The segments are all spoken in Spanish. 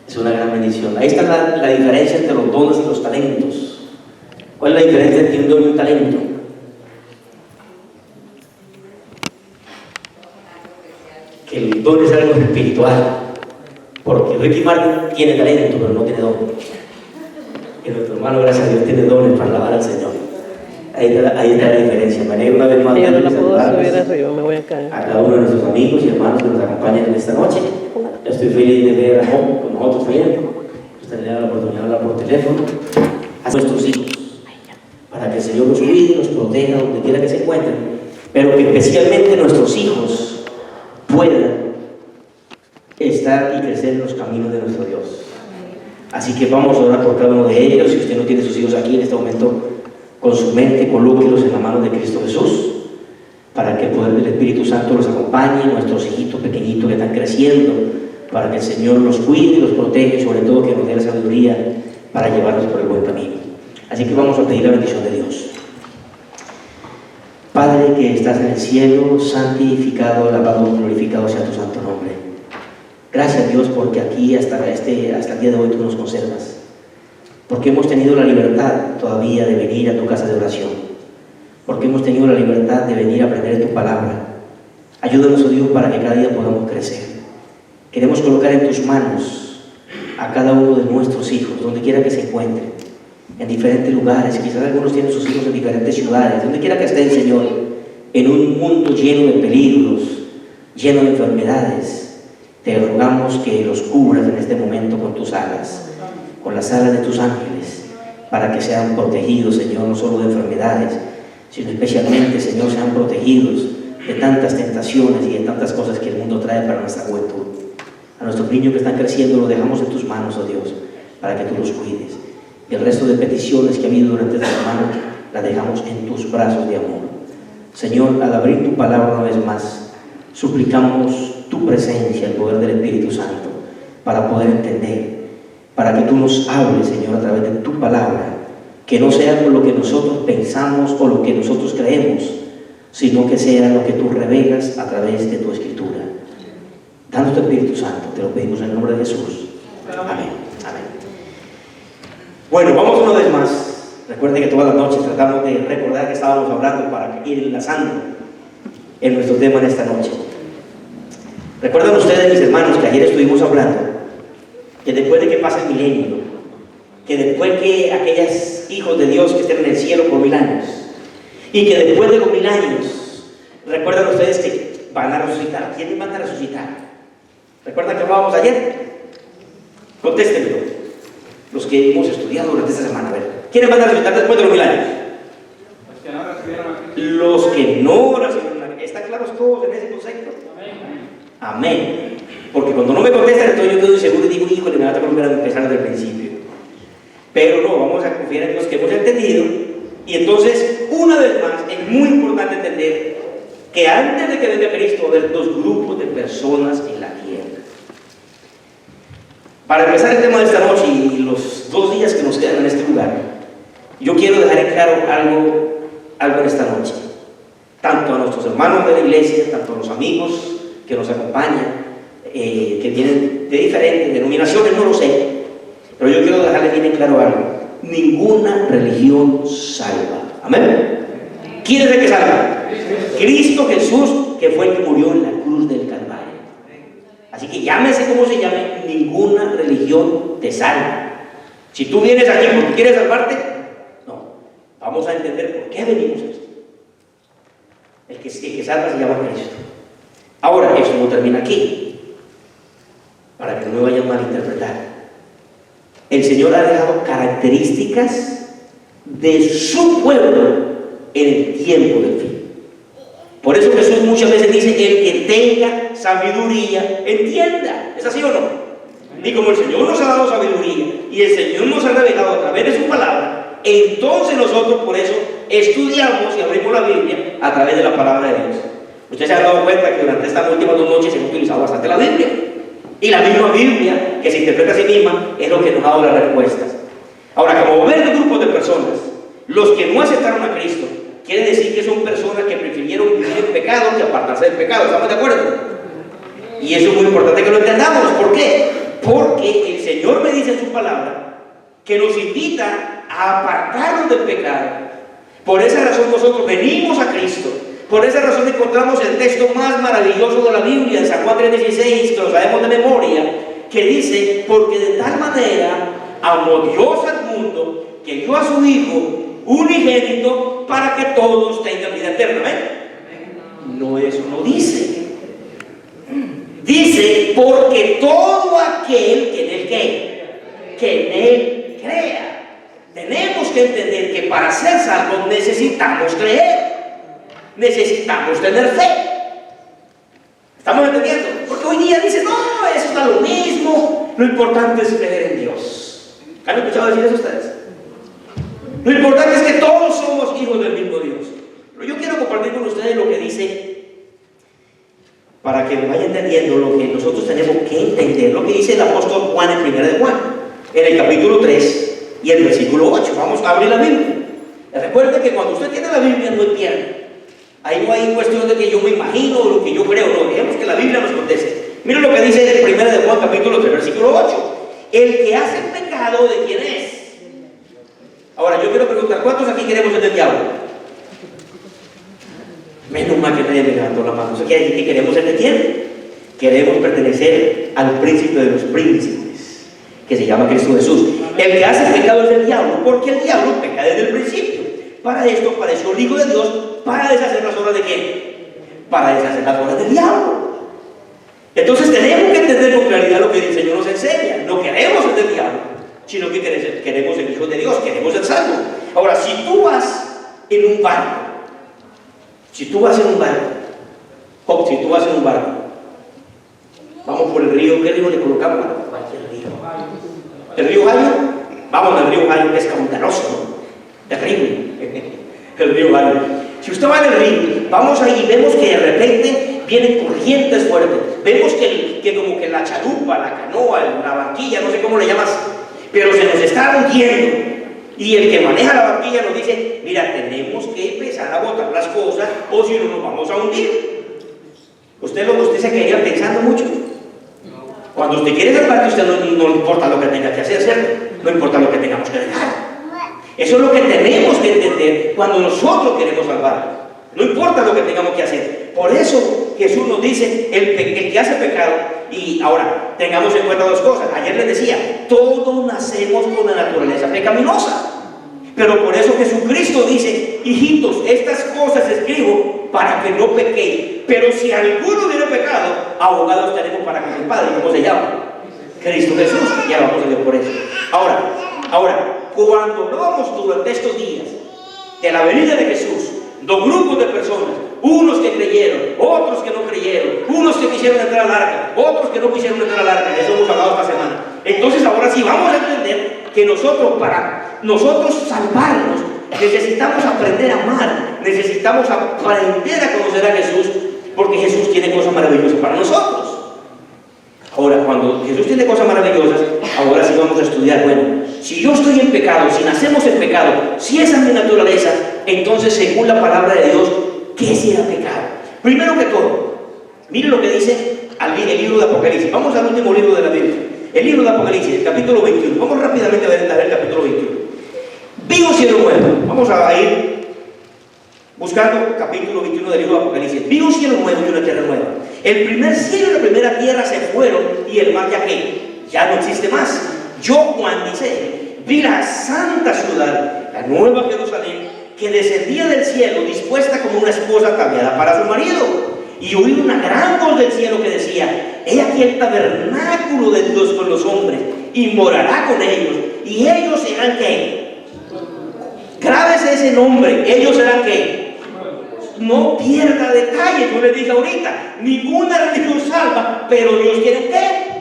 Es una gran bendición. Ahí está la diferencia entre los dones y los talentos. ¿Cuál es la diferencia entre un don y un talento? Que el don es algo espiritual. Porque Ricky Martin tiene talento, pero no tiene don. Y nuestro hermano, gracias a Dios, tiene dones para alabar al Señor. Ahí está la diferencia. Me alegro una vez más Yo no la puedo subir arriba, me voy a caer. a cada uno de nuestros amigos y hermanos que nos acompañan en esta noche. Yo estoy feliz de ver a Job con nosotros también. Usted le da la oportunidad de hablar por teléfono a nuestros hijos, para que el Señor los cuide, los proteja donde quiera que se encuentren, pero que especialmente nuestros hijos puedan estar y crecer en los caminos de nuestro Dios. Así que vamos a orar por cada uno de ellos. Si usted no tiene sus hijos aquí en este momento, con su mente, colóquelos en la mano de Cristo Jesús, para que el poder del Espíritu Santo los acompañe, nuestros hijitos pequeñitos que están creciendo, para que el Señor los cuide y los protege, y sobre todo que nos dé la sabiduría para llevarlos por el buen camino. Así que vamos a pedir la bendición de Dios. Padre que estás en el cielo, santificado, alabado, glorificado sea tu santo nombre. Gracias, Dios, porque aquí hasta el día de hoy tú nos conservas, porque hemos tenido la libertad todavía de venir a tu casa de oración, porque hemos tenido la libertad de venir a aprender de tu palabra. Ayúdanos, oh Dios, para que cada día podamos crecer. Queremos colocar en tus manos a cada uno de nuestros hijos, donde quiera que se encuentren, en diferentes lugares. Quizás algunos tienen sus hijos en diferentes ciudades, donde quiera que estén, Señor, en un mundo lleno de peligros, lleno de enfermedades. Te rogamos que los cubras en este momento con tus alas, con las alas de tus ángeles, para que sean protegidos, Señor, no solo de enfermedades, sino especialmente, Señor, sean protegidos de tantas tentaciones y de tantas cosas que el mundo trae para nuestra juventud. A nuestros niños que están creciendo los dejamos en tus manos, oh Dios, para que tú los cuides. Y el resto de peticiones que ha habido durante esta semana las dejamos en tus brazos de amor. Señor, al abrir tu palabra una vez más, suplicamos tu presencia, el poder del Espíritu Santo, para poder entender, para que tú nos hables, Señor, a través de tu palabra, que no sea lo que nosotros pensamos o lo que nosotros creemos, sino que sea lo que tú revelas a través de tu Escritura. Danos tu Espíritu Santo, te lo pedimos en el nombre de Jesús. Amén. Amén. Bueno, vamos una vez más. Recuerden que todas las noches tratamos de recordar que estábamos hablando para ir enlazando en nuestro tema en esta noche. ¿Recuerdan ustedes, mis hermanos, que ayer estuvimos hablando que después de que pase el milenio, que después que aquellos hijos de Dios que estén en el cielo por 1000 años, y que después de los 1000 años, recuerdan ustedes que van a resucitar? ¿Quiénes van a resucitar? ¿Recuerdan que hablábamos ayer? Contéstenmelo, los que hemos estudiado durante esta semana. A ver, ¿quiénes van a resucitar después de los 1000 años? Los que no recibieron a Cristo. ¿Están claros todos en ese concepto? Amén. Porque cuando no me contestan, entonces yo quedo inseguro y digo, híjole, me va a tocar volver a empezar desde el principio. Pero no, vamos a confiar en Dios que hemos entendido. Y entonces, una vez más, es muy importante entender que antes de que venga Cristo va a haber 2 grupos de personas en la tierra. Para empezar el tema de esta noche y los 2 días que nos quedan en este lugar, yo quiero dejar en claro algo en esta noche. Tanto a nuestros hermanos de la iglesia, tanto a los amigos que nos acompañan, que vienen de diferentes denominaciones, no lo sé, pero yo quiero dejarles bien en claro algo: ninguna religión salva. Amén. ¿Quién es el que salva? Cristo Jesús, que fue el que murió en la cruz del Calvario. Así que llámese como se llame, ninguna religión te salva. Si tú vienes aquí porque quieres salvarte, no. Vamos a entender por qué venimos a esto. El que salva se llama Cristo. Ahora, eso no termina aquí, para que no me vayan a malinterpretar. El Señor ha dejado características de su pueblo en el tiempo del fin. Por eso Jesús muchas veces dice: el que tenga sabiduría, entienda. ¿Es así o no? Y como el Señor nos ha dado sabiduría y el Señor nos ha revelado a través de su palabra, entonces nosotros por eso estudiamos y abrimos la Biblia a través de la palabra de Dios. Ustedes se han dado cuenta que durante estas últimas 2 noches hemos utilizado bastante la Biblia. Y la misma Biblia, que se interpreta a sí misma, es lo que nos ha dado las respuestas. Ahora, como ver de grupos de personas, los que no aceptaron a Cristo, quiere decir que son personas que prefirieron vivir en pecado que apartarse del pecado. ¿Estamos de acuerdo? Y eso es muy importante que lo entendamos. ¿Por qué? Porque el Señor Señor me dice en su palabra que nos invita a apartarnos del pecado. Por esa razón nosotros venimos a Cristo. Por esa razón encontramos el texto más maravilloso de la Biblia, en San Juan 3:16, que lo sabemos de memoria, que dice: porque de tal manera amó Dios al mundo, que dio a su Hijo unigénito para que todos tengan vida eterna. No, eso no dice. Dice: porque todo aquel que en él crea. Tenemos que entender que para ser salvos necesitamos creer, necesitamos tener fe. ¿Estamos entendiendo? Porque hoy día dicen: no, eso está lo mismo, lo importante es creer en Dios. ¿Han escuchado decir eso ustedes? Lo importante es que todos somos hijos del mismo Dios. Pero yo quiero compartir con ustedes lo que dice, para que me vayan entendiendo lo que nosotros tenemos que entender, lo que dice el apóstol Juan en 1 de Juan, en el capítulo 3 y el versículo 8. Vamos a abrir la Biblia. Recuerde que cuando usted tiene la Biblia no hay pierde. Ahí no hay cuestión de que yo me imagino o lo que yo creo, no, dejemos que la Biblia nos conteste. Miren lo que dice el 1 de Juan capítulo 3, versículo 8. El que hace pecado, ¿de quién es? Ahora yo quiero preguntar, ¿cuántos aquí queremos ser del diablo? Menos mal que nadie me levantó la mano. Eso quiere decir que queremos ser de quién. Queremos pertenecer al príncipe de los príncipes, que se llama Cristo Jesús. El que hace pecado es del diablo, porque el diablo peca desde el principio. Para esto pareció el Hijo de Dios, para deshacer las obras de quién. Para deshacer las obras del diablo. Entonces tenemos que entender con claridad lo que el Señor nos enseña. No queremos ser del diablo, sino que queremos ser hijos de Dios, queremos ser salvos. Ahora, si tú vas en un barco, vamos por el río, ¿qué río le colocamos? Cualquier río. El río Jayo, vamos al río Jayo, que es caudaloso, ¿no? Terrible. El río Jayo. Si usted va en el río, vamos ahí y vemos que de repente vienen corrientes fuertes. Vemos que como que la chalupa, la canoa, la barquilla, no sé cómo le llamas, pero se nos está hundiendo. Y el que maneja la barquilla nos dice: mira, tenemos que empezar a botar las cosas o si no nos vamos a hundir. Usted se quedaría pensando mucho. Cuando usted quiere salvar, usted no importa lo que tenga que hacer, ¿cierto? No importa lo que tengamos que dejar. Eso es lo que tenemos que entender cuando nosotros queremos salvar. No importa lo que tengamos que hacer. Por eso Jesús nos dice: el que hace pecado. Y ahora, tengamos en cuenta dos cosas. Ayer les decía, todos nacemos con la naturaleza pecaminosa. Pero por eso Jesucristo dice: hijitos, estas cosas escribo para que no pequéis. Pero si alguno hubiera pecado, abogados tenemos para con el Padre. ¿Cómo se llama? Cristo Jesús. Ya vamos a ver por eso. Ahora, cuando hablamos durante estos días de la venida de Jesús, dos grupos de personas, unos que creyeron, otros que no creyeron, unos que quisieron entrar al arca, otros que no quisieron entrar al arca. De eso hemos hablado esta semana. Entonces ahora sí vamos a entender que para nosotros salvarnos necesitamos aprender a amar, necesitamos aprender a conocer a Jesús, porque Jesús tiene cosas maravillosas para nosotros. Ahora, cuando Jesús tiene cosas maravillosas, ahora sí vamos a estudiar. Bueno, si yo estoy en pecado, si nacemos en pecado, si esa es mi naturaleza, entonces según la palabra de Dios, ¿qué será pecado? Primero que todo, mire lo que dice el libro de Apocalipsis. Vamos al último libro de la Biblia, el libro de Apocalipsis, el capítulo 21. Vamos rápidamente a ver el capítulo 21. Vi un cielo nuevo. Vamos a ir buscando capítulo 21 del libro de Apocalipsis. Vi un cielo nuevo y una tierra nueva. El primer cielo y la primera tierra se fueron y el mar ya no existe más. Yo, Juan, dice, vi la santa ciudad, la nueva Jerusalén, que descendía del cielo, dispuesta como una esposa ataviada para su marido. Y oí una gran voz del cielo que decía: he aquí el tabernáculo de Dios con los hombres, y morará con ellos, y ellos serán ¿qué? Grábese ese nombre, ellos serán ¿qué? No pierda detalle. Yo les dije ahorita, ninguna religión salva, pero Dios tiene ¿qué?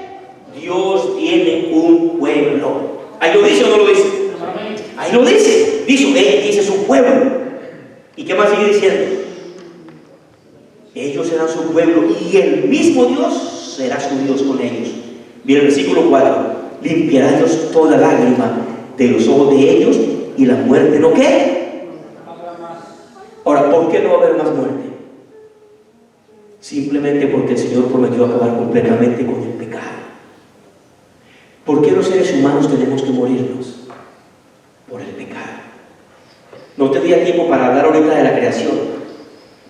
Dios tiene un pueblo. ¿Ahí lo dice o no lo dice? Ahí lo dice. Dice su pueblo. ¿Y qué más sigue diciendo? Ellos serán su pueblo y el mismo Dios será su Dios con ellos. Mira el versículo 4: limpiará Dios toda lágrima de los ojos de ellos y la muerte no ¿qué? Ahora, ¿por qué no va a haber más muerte? Simplemente porque el Señor prometió acabar completamente con el pecado. ¿Por qué los seres humanos tenemos que morirnos? Por el pecado. No tendría tiempo para hablar ahorita de la creación,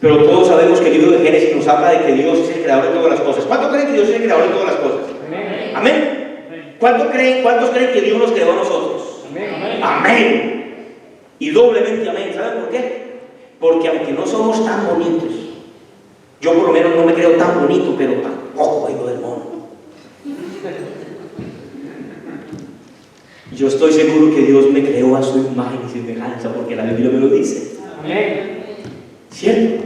pero todos sabemos que el libro de Génesis nos habla de que Dios es el creador de todas las cosas. ¿Cuántos creen que Dios es el creador de todas las cosas? Amén. ¿Amén? ¿Cuántos creen que Dios nos creó a nosotros? Amén. Amén. Y doblemente amén. ¿Saben por qué? Porque aunque no somos tan bonitos, yo por lo menos no me creo tan bonito, pero tampoco vengo del mono. Yo estoy seguro que Dios me creó a su imagen y semejanza, porque la Biblia me lo dice. Amén. ¿Cierto?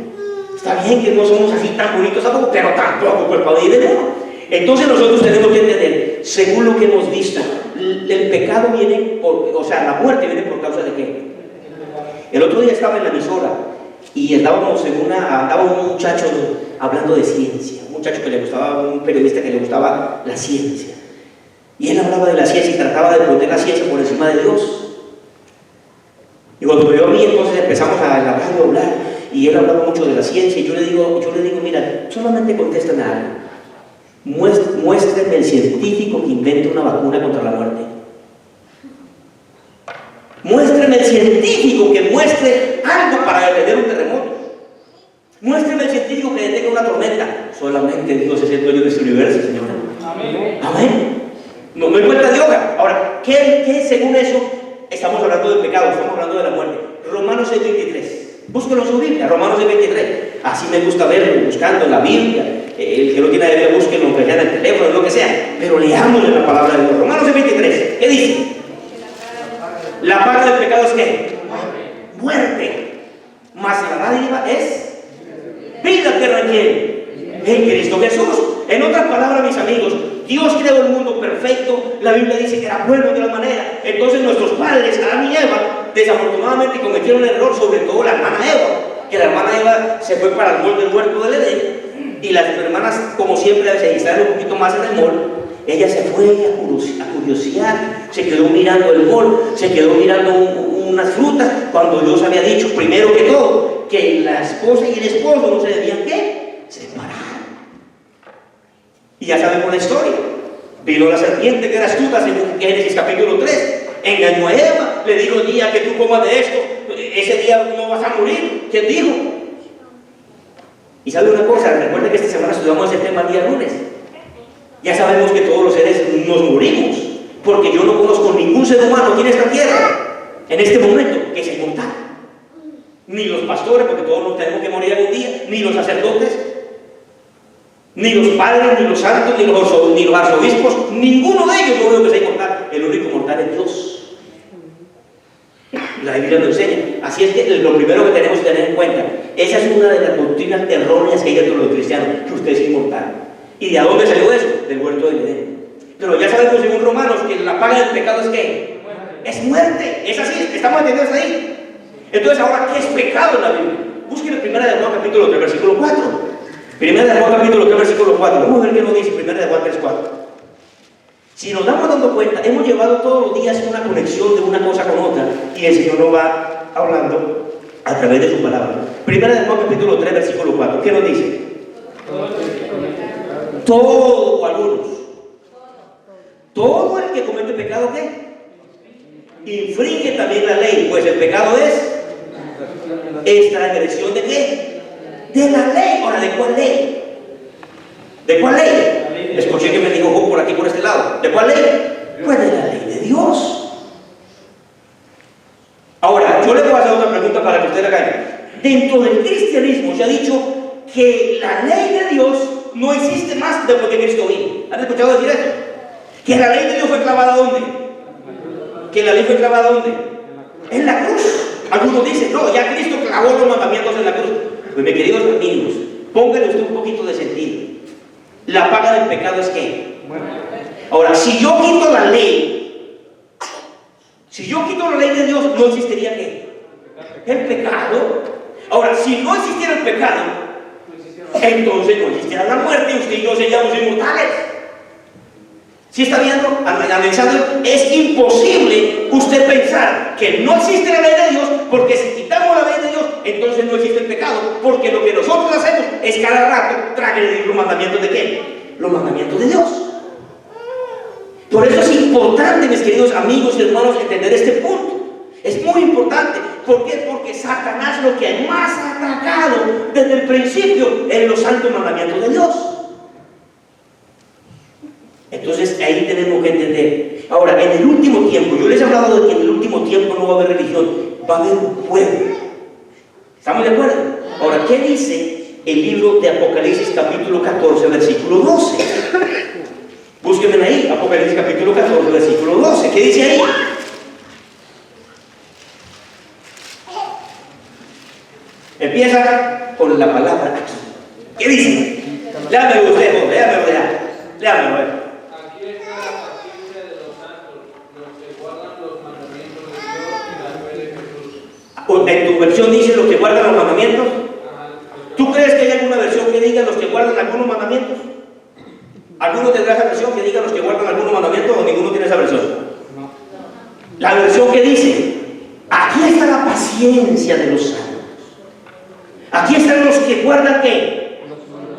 Está bien que no somos así tan bonitos tampoco, pero tampoco cuerpo de dinero. Entonces nosotros tenemos que entender, según lo que hemos visto, el pecado viene la muerte viene por causa de qué. El otro día estaba en la emisora y andaba un muchacho hablando de ciencia, un muchacho que le gustaba, un periodista que le gustaba la ciencia. Y él hablaba de la ciencia y trataba de poner la ciencia por encima de Dios. Y cuando me vio a mí, entonces empezamos a hablar y hablar. Y él hablaba mucho de la ciencia. Y yo le digo, mira, solamente contéstame algo. Muéstrenme el científico que invente una vacuna contra la muerte. Muéstrenme el científico que muestre algo para detener un terremoto. Muéstrenme el científico que detenga una tormenta. Solamente Dios es el dueño de este universo, Señor. Amén. Amén. No hay vuelta de hoja. Ahora, ¿qué según eso? Estamos hablando del pecado, estamos hablando de la muerte. Romanos 6:23. Búsquenlo en su Biblia, Romanos 6:23. Así me gusta verlo, buscando en la Biblia. El que no tiene la Biblia, búsquenlo, que sea en el teléfono, lo que sea. Pero leamos la palabra de Dios. Romanos 6:23. ¿Qué dice? La paga del pecado es ¿qué? Muerte. Mas la dádiva es vida eterna en ¿quién? En Cristo Jesús. En otras palabras, mis amigos, Dios creó el mundo perfecto. La Biblia dice que era bueno de la manera. Entonces nuestros padres, Adán y Eva, desafortunadamente cometieron un error, sobre todo la hermana Eva, que la hermana Eva se fue para el mol del huerto del Edén, y las hermanas, como siempre, se distraen un poquito más en el mol. Ella se fue a curiosear, se quedó mirando el mol, se quedó mirando unas frutas, cuando Dios había dicho, primero que todo, que la esposa y el esposo no se debían ¿qué? Separar. Y ya sabemos la historia. Vino la serpiente que era astuta, en Génesis capítulo 3, engañó a Eva, le dijo, el día que tú comas de esto, ese día no vas a morir. ¿Quién dijo? Y sabe una cosa, recuerden que esta semana estudiamos ese tema el día lunes. Ya sabemos que todos los seres nos morimos, porque yo no conozco ningún ser humano aquí en esta tierra, en este momento, que sea inmortal. Ni los pastores, porque todos nos tenemos que morir algún día, ni los sacerdotes, ni los padres, ni los santos, ni los arzobispos, ninguno de ellos, lo único que sea inmortal. El único mortal es Dios. La Biblia lo enseña. Así es que lo primero que tenemos que tener en cuenta, esa es una de las doctrinas erróneas que hay entre los cristianos, que usted es inmortal. ¿Y de dónde salió eso? Del huerto del Edén. Pero ya sabemos según Romanos que la paga del pecado es ¿qué? Es muerte. Es así, estamos entendiendo hasta ahí. Entonces ahora, ¿qué es pecado en la Biblia? Busquen el 1 de Juan capítulo 3, versículo 4. 1 de Juan capítulo 3, versículo 4. Vamos a ver qué nos dice 1 de Juan 3, 4. Si nos dando cuenta, hemos llevado todos los días una conexión de una cosa con otra, y el Señor nos va hablando a través de su palabra. 1 de Juan capítulo 3, versículo 4. ¿Qué nos dice? Todo o algunos. Todo el que comete pecado, ¿qué? Infringe también la ley, pues el pecado es transgresión de ¿qué? De la ley. Ahora, ¿de cuál ley? ¿De cuál ley? Escuché que me dijo por aquí, por este lado. ¿De cuál ley? Pues de la ley de Dios. Ahora, yo le voy a hacer otra pregunta para que usted la haga. Dentro del cristianismo se ha dicho que la ley de Dios no existe más después que Cristo vino. ¿Han escuchado decir eso? Que la ley de Dios fue clavada ¿dónde? Que la ley fue clavada ¿dónde? En la cruz. Algunos dicen, no, ya Cristo clavó los mandamientos en la cruz. Pues mis queridos amigos, pónganle usted un poquito de sentido. La paga del pecado es ¿qué? Ahora, si yo quito la ley, de Dios, no existiría ¿qué? El pecado. Ahora, si no existiera el pecado, entonces no existiera la muerte y usted y yo seríamos inmortales. ¿Sí está viendo? Analizando, es imposible usted pensar que no existe la ley de Dios, porque si quitamos la ley de Dios, entonces no existe el pecado, porque lo que nosotros hacemos es cada rato transgredir los mandamientos de ¿qué? Los mandamientos de Dios. Por eso es importante, mis queridos amigos y hermanos, entender este punto. Es muy importante. ¿Por qué? Porque Satanás lo que más ha atacado desde el principio es los santos mandamientos de Dios. Entonces ahí tenemos que entender. Ahora, en el último tiempo, yo les he hablado de que en el último tiempo no va a haber religión, va a haber un pueblo. ¿Estamos de acuerdo? Ahora, ¿qué dice el libro de Apocalipsis capítulo 14, versículo 12? Búsquenme ahí, Apocalipsis capítulo 14, versículo 12. ¿Qué dice ahí? Empieza con la palabra aquí. ¿Qué dice? Léamelo usted, léamelo ya. Léamelo, Aquí está la paciencia de los santos, los que guardan los mandamientos de Dios y la fe de Jesús. En tu versión dice los que guardan los mandamientos. ¿Tú crees que hay alguna versión que diga los que guardan algunos mandamientos? ¿Alguno tendrá esa versión que diga los que guardan algunos mandamientos o ninguno tiene esa versión? No. La versión que dice, aquí está la paciencia de los santos. Aquí están los que guardan ¿qué?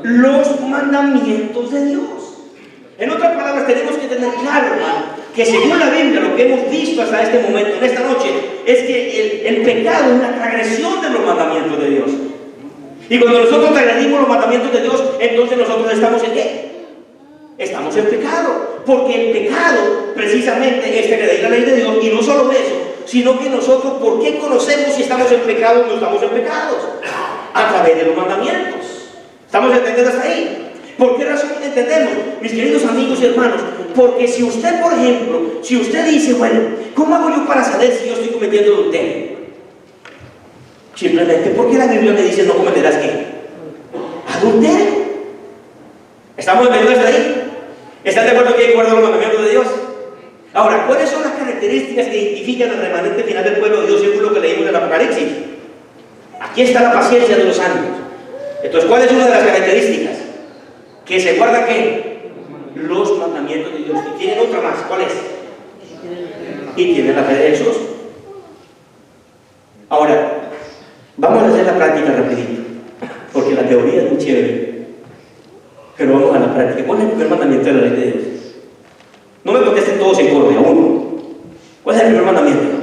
Los mandamientos de Dios. En otras palabras, tenemos que tener claro, hermano, que según la Biblia, lo que hemos visto hasta este momento, en esta noche, es que el pecado es una transgresión de los mandamientos de Dios. Y cuando nosotros transgredimos los mandamientos de Dios, entonces nosotros estamos en ¿qué? Estamos en pecado. Porque el pecado, precisamente, es transgredir la ley de Dios. Y no solo eso, sino que nosotros, ¿por qué conocemos si estamos en pecado o no estamos en pecados? A través de los mandamientos. ¿Estamos entendiendo hasta ahí? ¿Por qué razón entendemos, mis queridos amigos y hermanos? Porque si usted, por ejemplo, si usted dice, bueno, ¿cómo hago yo para saber si yo estoy cometiendo adulterio? Simplemente porque la Biblia me dice no cometerás ¿qué? Adulterio. ¿Estamos entendiendo hasta ahí? ¿Están de acuerdo que hay que guardar los mandamientos de Dios? Ahora, ¿cuáles son las características que identifican al remanente final del pueblo de Dios según lo que leímos en el Apocalipsis? Aquí está la paciencia de los santos. Entonces, ¿cuál es una de las características? Que se guarda ¿qué? Los mandamientos de Dios. Y tienen otra más. ¿Cuál es? Y tienen la fe de Jesús. Ahora, vamos a hacer la práctica rapidito, porque la teoría es muy chévere, pero vamos a la práctica. ¿Cuál es el primer mandamiento de la ley de Dios? No me contesten todos en coro, a uno. ¿Cuál es el primer mandamiento?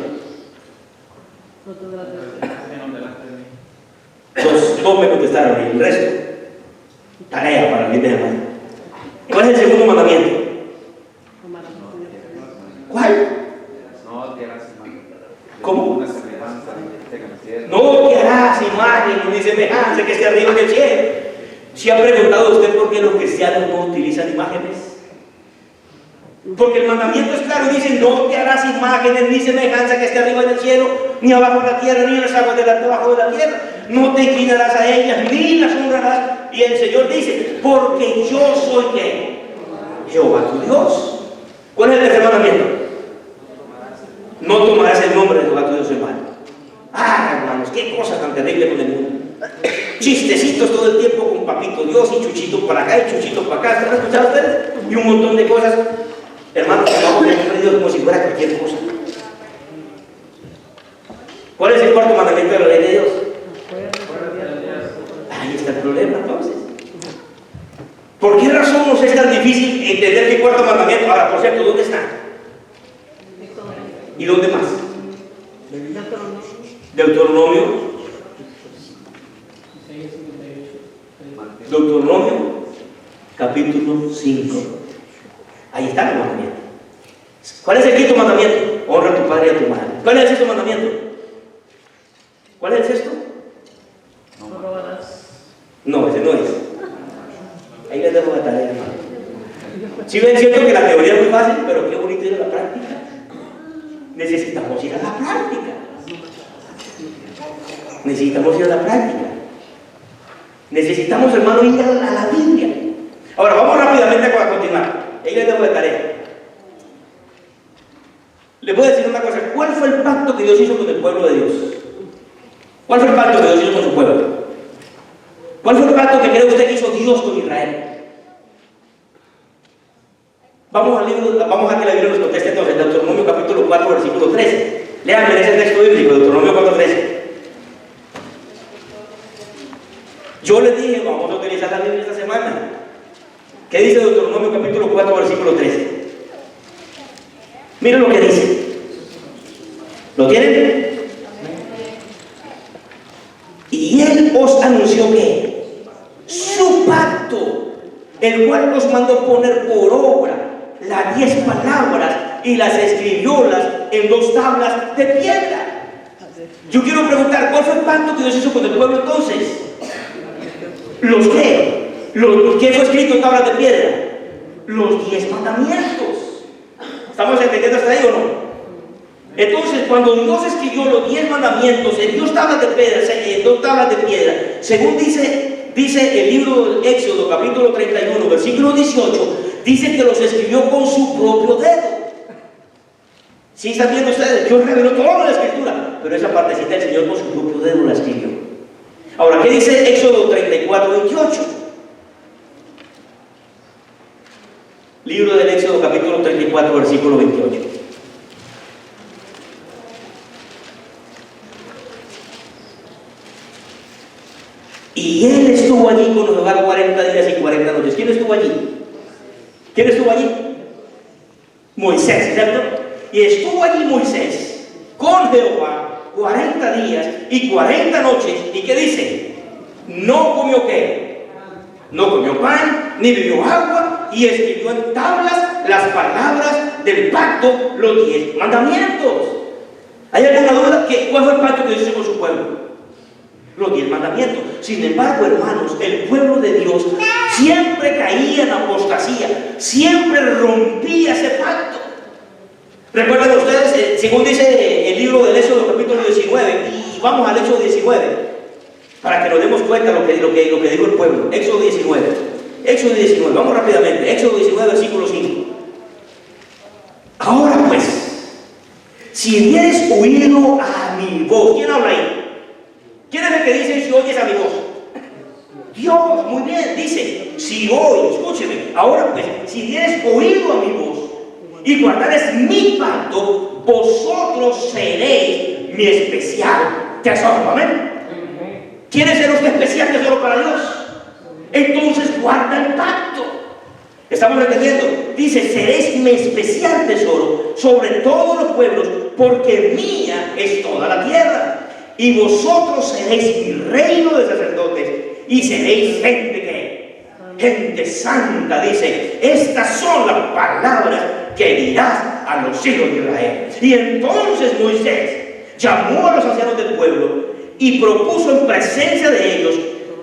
Dos me contestaron y el resto tarea para el bien de mano. ¿Cuál es el segundo mandamiento? ¿Cuál? ¿Cómo? No te harás imagen ni semejanza que esté arriba en el cielo. ¿Se ha preguntado usted por qué los cristianos no utilizan imágenes? Porque el mandamiento es claro y dice: no te harás imágenes ni semejanza que esté arriba en el cielo, ni abajo en la tierra, ni en las aguas debajo de la tierra. No te inclinarás a ellas, ni las honrarás. Y el Señor dice: porque yo soy ¿qué? Jehová tu Dios. ¿Cuál es el tercer mandamiento? No tomarás el nombre de Jehová tu Dios en vano. Ah, hermanos, qué cosa tan terrible con el mundo. Chistecitos todo el tiempo con papito Dios y chuchito para acá y chuchito para acá. ¿Están escuchando ustedes? Y un montón de cosas. Hermanos, tomamos el nombre de Dios como si fuera cualquier cosa. ¿Cuál es el cuarto mandamiento de la ley de Dios? Ahí está el problema, entonces. ¿Por qué razón nos es tan difícil entender qué cuarto mandamiento? Ahora, por cierto, ¿dónde está? ¿Y dónde más? Deuteronomio. Deuteronomio, capítulo 5. Ahí está el mandamiento. ¿Cuál es el quinto mandamiento? Honra a tu padre y a tu madre. ¿Cuál es el sexto mandamiento? ¿Cuál es el sexto? No robarás. No, ese no es. Ahí les dejo la tarea, hermano. Si ven, cierto que la teoría es muy fácil, pero qué bonito ir a la práctica. Necesitamos ir a la práctica. Necesitamos ir a la práctica. Necesitamos, hermano, ir a la Biblia. Ahora, vamos rápidamente a continuar. Ahí les dejo de tarea. Les voy a decir una cosa. ¿Cuál fue el pacto que Dios hizo con el pueblo de Dios? ¿Cuál fue el pacto que Dios hizo con su pueblo? ¿Cuál fue el pacto que cree usted que hizo Dios con Israel? Vamos a que la Biblia nos conteste entonces. Deuteronomio capítulo 4, versículo 13. Léanme ese texto bíblico, Deuteronomio 4, 13. Yo les dije, vamos a utilizar la Biblia esta semana. ¿Qué dice Deuteronomio capítulo 4, versículo 13? Miren lo que dice. ¿Lo tienen? Y Él os anunció que su pacto, el cual os mandó poner por obra las 10 palabras y las escribiólas en 2 tablas de piedra. Yo quiero preguntar, ¿cuál fue el pacto que Dios hizo con el pueblo entonces? ¿Los qué? ¿Qué fue escrito en tablas de piedra? Los 10 mandamientos. ¿Estamos entendiendo hasta ahí o no? Entonces, cuando Dios escribió los 10 mandamientos en 2 tablas de piedra, según dice el libro del Éxodo, capítulo 31, versículo 18, dice que los escribió con su propio dedo. ¿Sí están viendo ustedes? Dios reveló toda la escritura, pero esa partecita el Señor con su propio dedo la escribió. Ahora, ¿qué dice Éxodo 34, 28? Libro del Éxodo, capítulo 34, versículo 28. Y él estuvo allí con Jehová 40 días y 40 noches. ¿Quién estuvo allí? ¿Quién estuvo allí? Moisés, ¿cierto? Y estuvo allí Moisés con Jehová 40 días y 40 noches. ¿Y qué dice? No comió ¿qué? No comió pan, ni bebió agua, y escribió en tablas las palabras del pacto, los 10 mandamientos. ¿Hay alguna duda? ¿Cuál fue el pacto que Dios hizo con su pueblo? Los 10 mandamientos. Sin embargo, hermanos, el pueblo de Dios siempre caía en apostasía, siempre rompía ese pacto. ¿Recuerdan ustedes, según dice el libro del Éxodo capítulo 19, y vamos al Éxodo 19, para que nos demos cuenta lo que dijo el pueblo? Éxodo 19, vamos rápidamente, Éxodo 19, versículo 5. Ahora pues, si hubieres oído a mi voz, ¿quién habla ahí? ¿Quién es el que dice si oyes a mi voz? Dios, muy bien, dice, si hoy, escúcheme, ahora pues, si hubieres oído a mi voz y guardares mi pacto, vosotros seréis mi especial tesoro. Amén. ¿Quiere ser usted especial tesoro para Dios? Entonces guarda el pacto. ¿Estamos entendiendo? Dice, seréis mi especial tesoro sobre todos los pueblos, porque mía es toda la tierra. Y vosotros seréis mi reino de sacerdotes y seréis gente que, gente santa, dice. Estas son las palabras que dirás a los hijos de Israel. Y entonces Moisés llamó a los ancianos del pueblo y propuso en presencia de ellos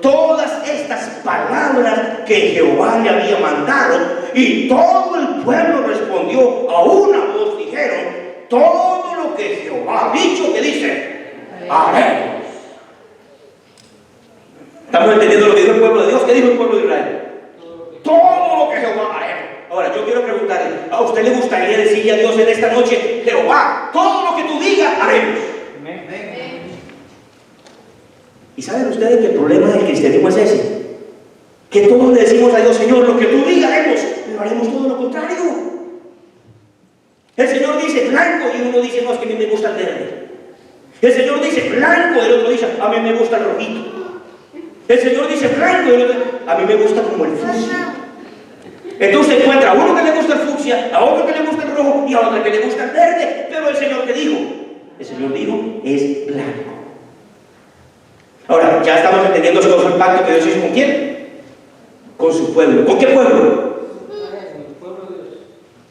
todas estas palabras que Jehová le había mandado, y todo el pueblo respondió a una voz, dijeron, todo lo que Jehová ha dicho, que dice, haremos. ¿Estamos entendiendo lo que dijo el pueblo de Dios? ¿Qué dijo el pueblo de Israel? Todo lo que Jehová haremos. Ahora yo quiero preguntarle, ¿a usted le gustaría decirle a Dios en esta noche, Jehová, todo lo que tú digas haremos? ¿Y saben ustedes que el problema del cristianismo es ese? Que todos le decimos a Dios, Señor, lo que tú digas haremos, pero haremos todo lo contrario. El Señor dice blanco y uno dice, no, es que a mí me gusta el verde. El Señor dice blanco y el otro dice, a mí me gusta el rojito. El Señor dice blanco y el otro dice, a mí me gusta como el fucsia. Entonces encuentra a uno que le gusta el fucsia, a otro que le gusta el rojo y a otro que le gusta el verde. Pero el Señor, ¿qué dijo? El Señor dijo, es blanco. Ahora, ya estamos entendiendo el pacto que Dios hizo con quién. Con su pueblo. ¿Con qué pueblo?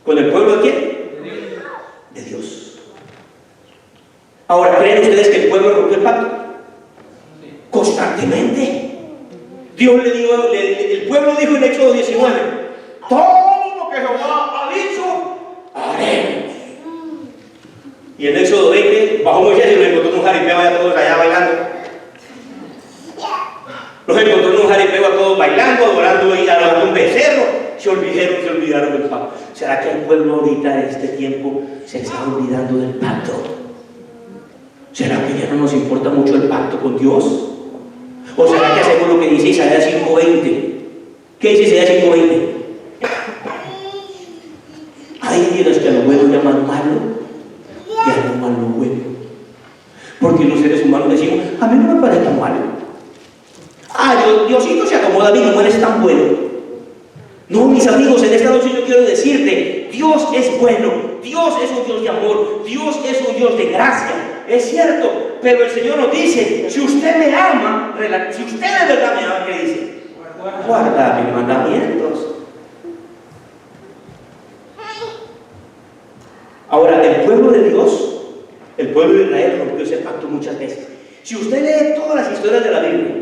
¿Con el pueblo de quién? De Dios. Ahora, ¿creen ustedes que el pueblo rompió el pacto? Constantemente. Dios le dijo, el pueblo dijo en Éxodo 19, todo lo que Jehová ha dicho, haremos. Y en Éxodo 20, bajó Moisés y lo encontró en un jaripeo allá todos allá bailando. Los encontró en un jaripeo a todos bailando, adorando y adorando un becerro. Se olvidaron del pacto. ¿Será que el pueblo ahorita en este tiempo se está olvidando del pacto? ¿Será que ya no nos importa mucho el pacto con Dios? ¿O será que hacemos lo que dice Isaías 5:20? ¿Qué dice Isaías 5:20? Hay de los que a lo bueno llaman malo y a lo malo bueno. Porque los seres humanos decimos, a mí no me parece tan malo. Diosito se acomoda a mí, no eres tan bueno. No, mis amigos, en esta noche yo quiero decirte, Dios es bueno, Dios es un Dios de amor, Dios es un Dios de gracia, es cierto, pero el Señor nos dice, si usted me ama, si usted de verdad me ama, ¿qué dice? Guarda mis mandamientos. Ahora, el pueblo de Dios, el pueblo de Israel rompió ese pacto muchas veces. Si usted lee todas las historias de la Biblia,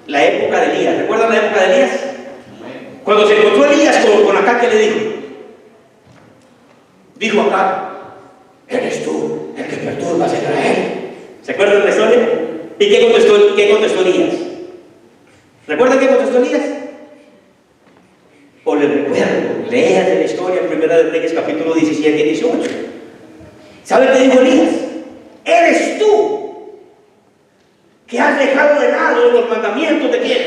la época de Elías, ¿recuerdan la época de Elías? Cuando se encontró Elías con Acab, ¿qué le dijo? Dijo Acab, eres tú el que perturbas a Israel. ¿Se acuerdan de la historia? ¿Y qué contestó Elías? ¿Recuerdan qué contestó Elías? O le recuerdo, leas de la historia en Primera de Reyes, capítulo 17 y 18. ¿Sabe qué dijo Elías? Eres tú que has dejado de lado los mandamientos de quién?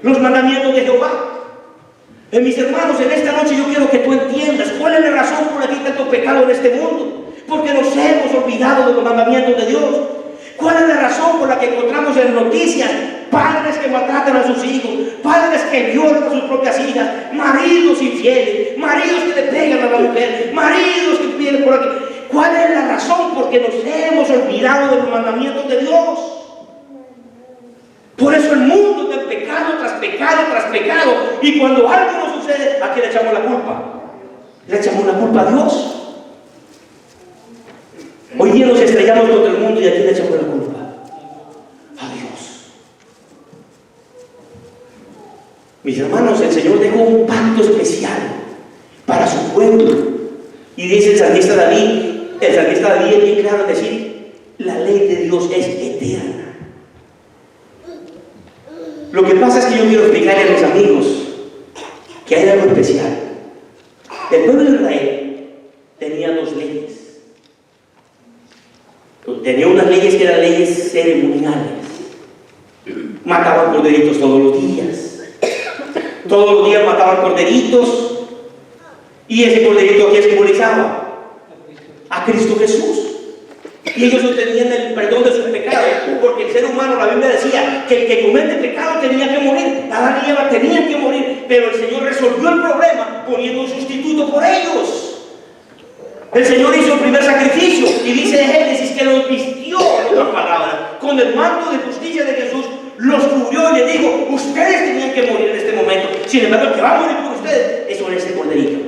Los mandamientos de Jehová. Mis hermanos, en esta noche yo quiero que tú entiendas cuál es la razón por la que hay tanto pecado en este mundo. Porque nos hemos olvidado de los mandamientos de Dios. ¿Cuál es la razón por la que encontramos en noticias padres que maltratan a sus hijos, padres que violan a sus propias hijas, maridos infieles, maridos que le pegan a la mujer, maridos que piden por aquí? ¿Cuál es la razón? Porque nos hemos olvidado de los mandamientos de Dios. Por eso el mundo está en pecado tras pecado tras pecado. Y cuando algo no sucede, ¿a quién le echamos la culpa? Le echamos la culpa a Dios. Hoy día nos estrellamos contra el mundo y ¿a quién le echamos la culpa? A Dios. Mis hermanos, el Señor dejó un pacto especial para su pueblo. Y dice el salmista David es bien claro en decir, la ley de Dios es eterna. Lo que pasa es que yo quiero explicarle a mis amigos que hay algo especial. El pueblo de Israel tenía dos leyes. Tenía unas leyes que eran leyes ceremoniales. Mataban corderitos todos los días. Todos los días mataban corderitos. Y ese corderito, ¿a quién simbolizaba? A Cristo Jesús. Y ellos obtenían el perdón de sus pecados, porque el ser humano, la Biblia decía que el que comete pecado tenía que morir. Adán y Eva tenían que morir, pero el Señor resolvió el problema poniendo un sustituto por ellos. El Señor hizo el primer sacrificio y dice de Génesis que los vistió, en otras palabras, con el manto de justicia de Jesús, los cubrió y les dijo, ustedes tenían que morir en este momento. Sin embargo, el que va a morir por ustedes es con ese corderito.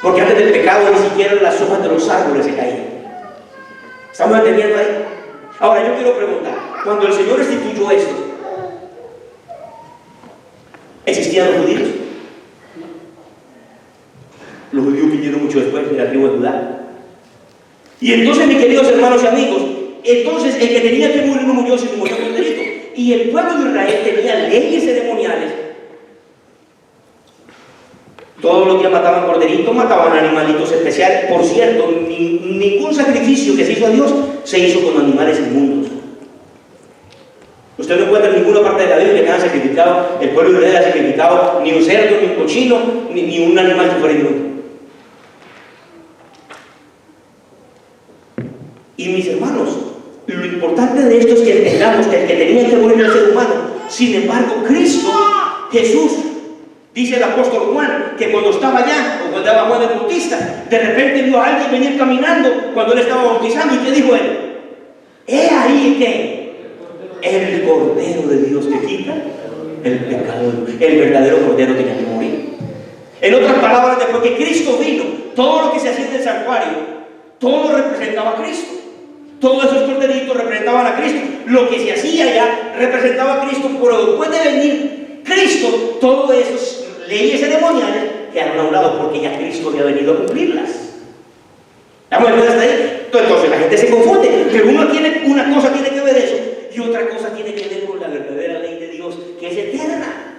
Porque antes del pecado ni siquiera las hojas de los árboles se caían. ¿Estamos entendiendo ahí? Ahora yo quiero preguntar, cuando el Señor instituyó esto, ¿existían los judíos? Los judíos vinieron mucho después de la tribu de Judá. Y entonces, mis queridos hermanos y amigos, entonces el que tenía que morir no murió, sino murió con delito. Y el pueblo de Israel tenía leyes ceremoniales. Todos los días mataban corderitos, mataban animalitos especiales. Por cierto, ningún sacrificio que se hizo a Dios se hizo con animales inmundos. Usted no encuentra en ninguna parte de la Biblia que hayan sacrificado, el pueblo de Israel haya sacrificado ni un cerdo, ni un cochino, ni un animal que fuera inmundo. Y mis hermanos, lo importante de esto es que entendamos que el que tenía que morir era el ser humano. Sin embargo, Cristo, Jesús, dice el apóstol Juan, que cuando estaba allá, o cuando estaba Juan el Bautista, de repente vio a alguien venir caminando cuando él estaba bautizando. ¿Y qué dijo él? He ahí que el Cordero de Dios que quita el pecado, el verdadero Cordero tenía que morir. En otras palabras, después que Cristo vino, todo lo que se hacía en el santuario, todo representaba a Cristo. Todos esos corderitos representaban a Cristo. Lo que se hacía ya representaba a Cristo, pero después de venir Cristo, todas esas leyes ceremoniales quedaron a un lado porque ya Cristo había venido a cumplirlas. ¿Estamos de hasta ahí? Entonces la gente se confunde, pero una cosa tiene que ver eso y otra cosa tiene que ver con la verdadera ley de Dios, que es eterna.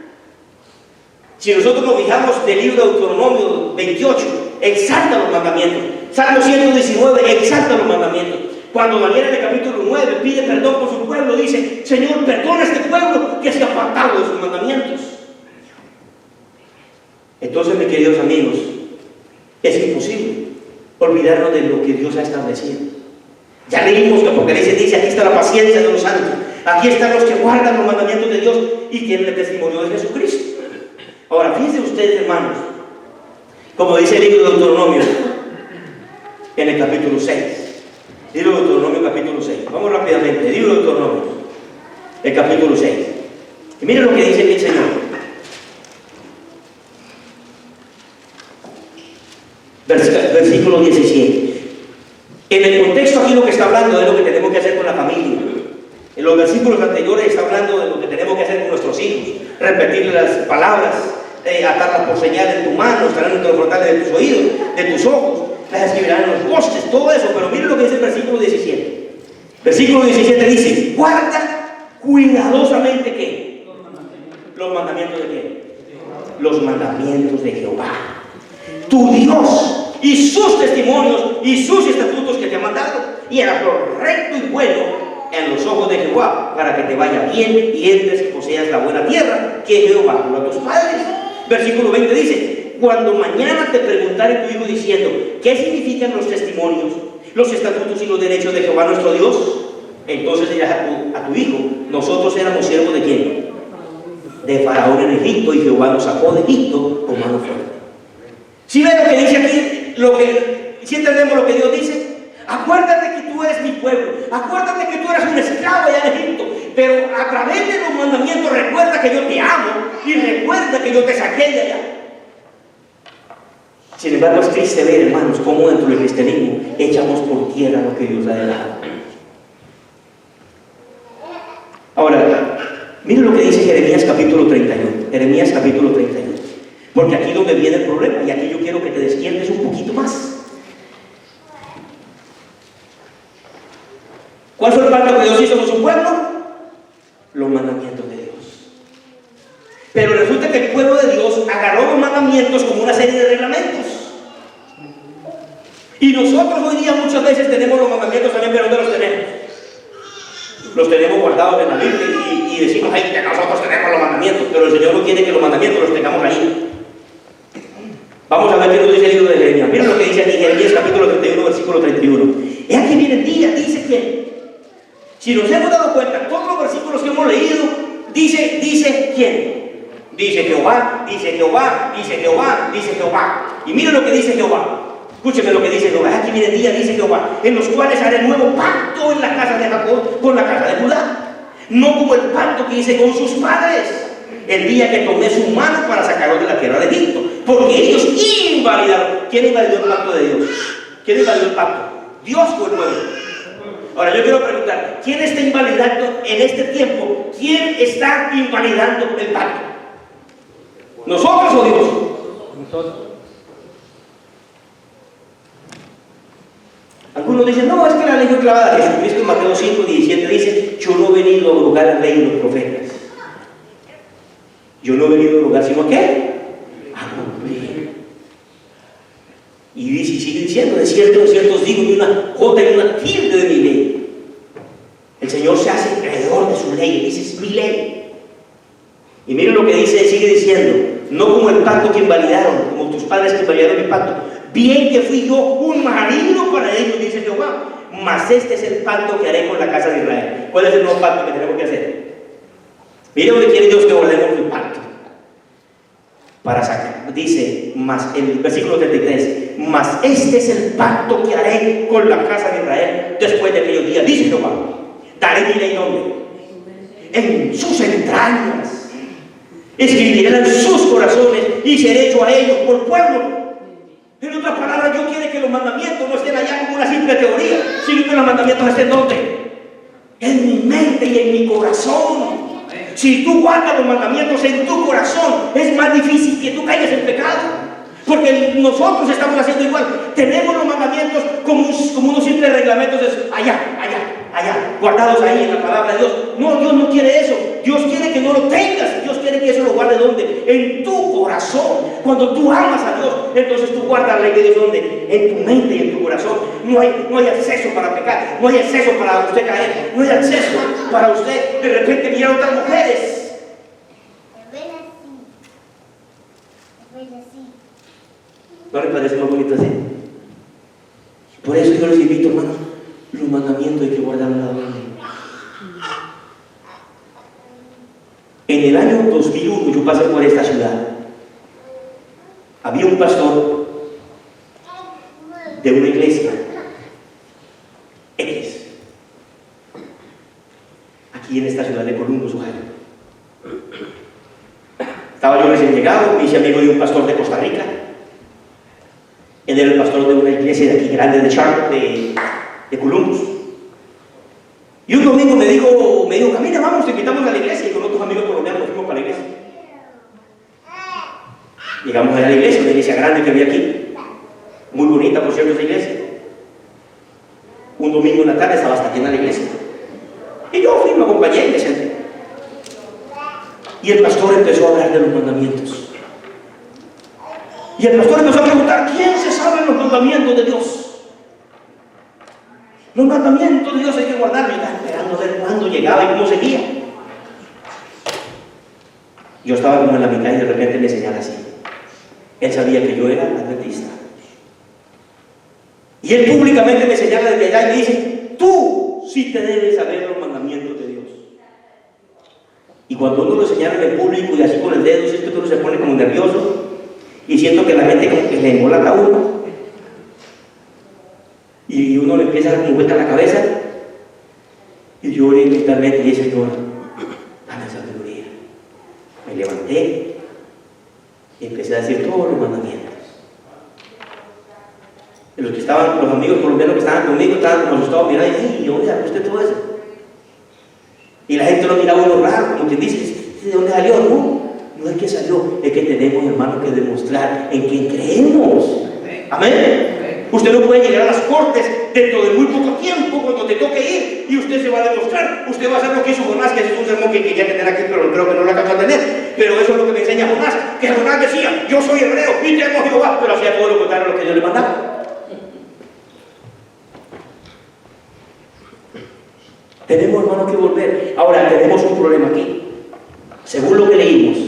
Si nosotros nos fijamos del libro de Deuteronomio 28, exalta los mandamientos. Salmo 119, exalta los mandamientos. Cuando Daniel en el capítulo 9 pide perdón por su pueblo, dice, Señor, perdona a este pueblo que se ha apartado de sus mandamientos. Entonces, mis queridos amigos, es imposible olvidarnos de lo que Dios ha establecido. Ya leímos que Apocalipsis dice, aquí está la paciencia de los santos, aquí están los que guardan los mandamientos de Dios y tienen el testimonio de Jesucristo. Ahora, fíjense ustedes, hermanos, como dice el libro de Deuteronomio, en el capítulo 6. Libro de Deuteronomio, capítulo 6. Vamos rápidamente. El libro de Deuteronomio, el capítulo 6. Y miren lo que dice aquí el Señor. Versículo 17. En el contexto aquí lo que está hablando es lo que tenemos que hacer con la familia. En los versículos anteriores está hablando de lo que tenemos que hacer con nuestros hijos. Repetirle las palabras, atarlas por señal en tu mano, estarán entre los frontales de tus oídos, de tus ojos, las escribirán en los postes, todo eso. Pero miren lo que dice el versículo 17. Versículo 17 dice: guarda cuidadosamente ¿qué? Los mandamientos de qué? Los mandamientos de Jehová, tu Dios, y sus testimonios y sus estatutos que te ha mandado, y harás lo recto y bueno en los ojos de Jehová, para que te vaya bien y entres y poseas la buena tierra que Jehová juró a tus padres. Versículo 20 dice: cuando mañana te preguntare tu hijo diciendo, ¿qué significan los testimonios, los estatutos y los derechos de Jehová nuestro Dios? Entonces dirás a tu hijo: nosotros éramos siervos ¿de quién? De Faraón en Egipto, y Jehová nos sacó de Egipto con mano fuerte. ¿Sí ven lo que dice aquí? ¿Sí entendemos lo que Dios dice? Acuérdate que tú eres mi pueblo, acuérdate que tú eres un esclavo allá en Egipto, pero a través de los mandamientos recuerda que yo te amo y recuerda que yo te saqué de allá. Sin embargo, es triste ver, hermanos, cómo dentro del cristianismo echamos por tierra lo que Dios ha dejado. Ahora, miren lo que dice Jeremías capítulo 31. Jeremías capítulo 31. Porque aquí es donde viene el problema, y aquí yo quiero que te despiertes un poquito más. ¿Cuál fue el pacto que Dios hizo con su pueblo? Los mandamientos de Dios. Pero resulta que el pueblo de Dios agarró los mandamientos como una serie de reglamentos. Y nosotros hoy día muchas veces tenemos los mandamientos también, pero ¿dónde los tenemos? Los tenemos guardados en la Biblia y decimos, ay, que nosotros tenemos los mandamientos, pero el Señor no quiere que los mandamientos los tengamos ahí. Vamos a ver qué nos dice el libro de Jeremías. Miren lo que dice aquí, Jeremías capítulo 31, versículo 31. Es aquí viene el día, dice quién. Si nos hemos dado cuenta, todos los versículos que hemos leído, dice quién. Dice Jehová, dice Jehová, dice Jehová, dice Jehová. Y miren lo que dice Jehová. Escúcheme lo que dice Jehová. Aquí viene el día, dice Jehová, en los cuales haré nuevo pacto en la casa de Jacob con la casa de Judá. No como el pacto que hice con sus padres el día que tomé su mano para sacarlos de la tierra de Egipto, porque ellos invalidaron. ¿Quién invalidó el pacto de Dios? ¿Quién invalidó el pacto? ¿Dios o el pueblo? Ahora yo quiero preguntar, ¿quién está invalidando en este tiempo? ¿Quién está invalidando el pacto? ¿Nosotros o Dios? Nosotros. Algunos dicen, no, es que la ley fue clavada. Jesucristo en Mateo 5, 17 dice, yo no he venido a abrogar la ley de los profetas. Yo no he venido a abrogar, sino ¿a qué? A cumplir. Y dice, sigue diciendo, de cierto os digo, ni una jota ni una tilde de mi ley. El Señor se hace creador de su ley, dice, es mi ley. Y miren lo que dice, sigue diciendo, no como el pacto que invalidaron, como tus padres que invalidaron mi pacto. Bien que fui yo un marido para ellos, dice Jehová, mas este es el pacto que haré con la casa de Israel. ¿Cuál es el nuevo pacto que tenemos que hacer? Mire donde quiere Dios que guardemos el pacto. Para sacar, dice, más el versículo 33, mas este es el pacto que haré con la casa de Israel después de aquellos días, dice Jehová. Daré mi ley ¿dónde? En sus entrañas. Escribiré en sus corazones y seré hecho a ellos por pueblo. En otras palabras, Dios quiere que los mandamientos no estén allá como una simple teoría, sino que los mandamientos estén ¿dónde? En mi mente y en mi corazón. Si tú guardas los mandamientos en tu corazón, es más difícil que tú caigas en pecado. Porque nosotros estamos haciendo igual. Tenemos los mandamientos como unos simples reglamentos allá, guardados ahí en la palabra de Dios. No, Dios no quiere eso. Dios quiere que no lo tengas. Dios quiere que eso lo guarde ¿dónde? En tu corazón. Cuando tú amas a Dios, entonces tú guardas la ley de Dios ¿dónde? En tu mente y en tu corazón. No hay acceso para pecar, no hay acceso para usted caer, no hay acceso para usted de repente mirar a otras mujeres. ¿No le parece más bonito así? Por eso yo les invito, hermanos, los mandamientos hay que guardarlos a la mente. En el año 2001 yo pasé por esta ciudad Había un pastor de una iglesia X, aquí en esta ciudad de Columbus, Ohio. Estaba yo recién llegado, me hice amigo de un pastor de Costa Rica. Él era el pastor de una iglesia de aquí grande de Columbus. Y un domingo me dijo, camina, vamos, te invitamos a la iglesia. Y con otros amigos colombianos fuimos para la iglesia. Llegamos a la iglesia, una iglesia grande que había aquí. Muy bonita, por cierto, esa iglesia. Un domingo en la tarde estaba hasta llena la iglesia. Y yo fui, me acompañé y me senté. Y el pastor empezó a hablar de los mandamientos. Y el pastor empezó a preguntar, ¿quién se sabe los mandamientos de Dios? Los mandamientos de Dios hay que guardarlos. Y estaba esperando a ver cuándo llegaba y cómo seguía. Yo estaba como en la mitad y de repente me señala así. Él sabía que yo era adventista. Y él públicamente me señala desde allá y me dice, tú sí te debes saber los mandamientos de Dios. Y cuando uno lo señala en el público y así con el dedo, siento que uno se pone como nervioso y siento que la mente como que le embolata a uno y uno le empieza a dar como vuelta a la cabeza y yo mentalmente dije, Señor, dame sabiduría. Me levanté y empecé a decir todos los mandamientos. Y los amigos colombianos que estaban conmigo estaban como asustados mirando y ¿de dónde sacó usted todo eso? Y la gente lo miraba uno raro, como quien dice, ¿de dónde salió? No es que salió, es que tenemos, hermanos, que demostrar en quién creemos. Amén. Usted no puede llegar a las cortes dentro de muy poco tiempo cuando te toque ir y usted se va a demostrar. Usted va a hacer lo que hizo Jonás, que ese es un sermón que quería tener aquí, pero creo que no lo acabo de tener. Pero eso es lo que me enseña Jonás, que Jonás decía, yo soy hebreo y temo a Jehová, pero hacía todo lo contrario a lo que Dios le mandaba. Tenemos, hermano, que volver. Ahora, tenemos un problema aquí. Según lo que leímos,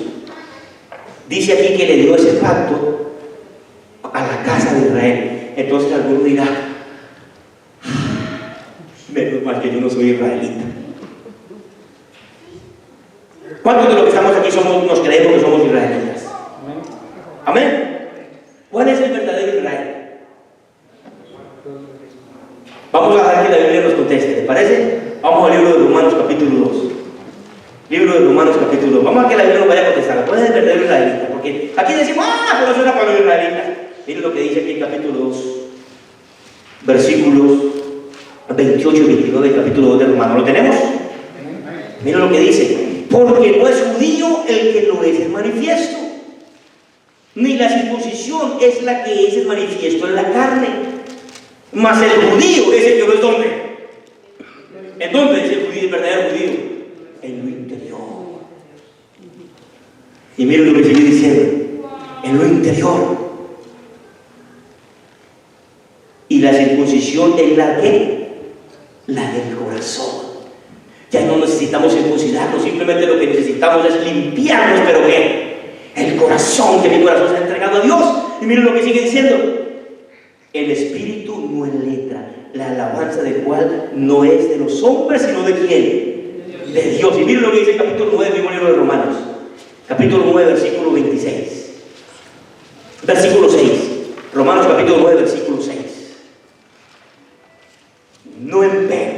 dice aquí que le dio ese pacto a la casa de Israel. Entonces alguno dirá, menos mal que yo no soy israelita. ¿Cuántos de los que estamos aquí nos creemos que somos israelitas? Amén. ¿Cuál es el verdadero Israel? Vamos a dejar que la Biblia nos conteste, ¿te parece? Vamos al libro de Romanos capítulo 2. Libro de Romanos capítulo 2. Vamos a que la Biblia nos vaya a contestar. ¿Cuál es el verdadero israelita? Porque aquí decimos, pero eso era para los israelitas. Miren lo que dice aquí en capítulo 2, versículos 28 y 29 del capítulo 2 de Romanos. ¿Lo tenemos? Miren lo que dice. Porque no es judío el que lo es el manifiesto, ni la circuncisión es la que es el manifiesto en la carne, mas el judío es el que lo es ¿dónde? ¿En dónde es el judío, el verdadero judío? En lo interior. Y miren lo que sigue diciendo, en lo interior. Y la circuncisión es la que, la del corazón. Ya no necesitamos circuncidarnos, simplemente lo que necesitamos es limpiarnos, pero ¿qué? El corazón, que mi corazón se ha entregado a Dios. Y miren lo que sigue diciendo, el espíritu no es letra, la alabanza del cual no es de los hombres, sino de ¿quién? De Dios. Y miren lo que dice el capítulo 9 del mismo libro de Romanos, capítulo 9, versículo 26, versículo 6, Romanos capítulo 9, versículo 6. No empero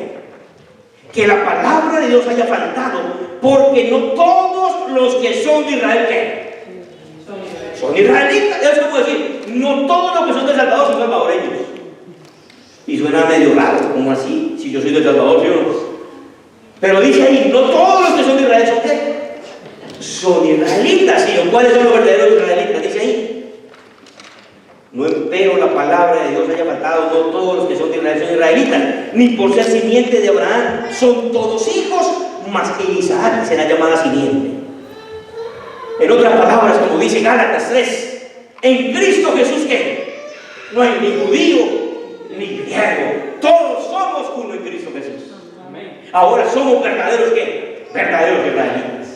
que la palabra de Dios haya faltado, porque no todos los que son de Israel, ¿qué? Son israelitas. Eso es como decir, no todos los que son de Salvador son salvadoreños. Y suena medio raro, como así, si yo soy de Salvador, ¿sí o no? Pero dice ahí, no todos los que son de Israel son ¿qué? Son israelitas. ¿Y cuáles son los verdaderos israelitas? Dice ahí. No empero la palabra de Dios haya faltado, no todos los que son de Israel son israelitas, ni por ser simiente de Abraham son todos hijos, mas que Isaac será llamada simiente. En otras palabras, como dice Gálatas 3, en Cristo Jesús, ¿qué? No hay ni judío ni griego, todos somos uno en Cristo Jesús. Amén. Ahora somos verdaderos, ¿qué? Verdaderos israelitas,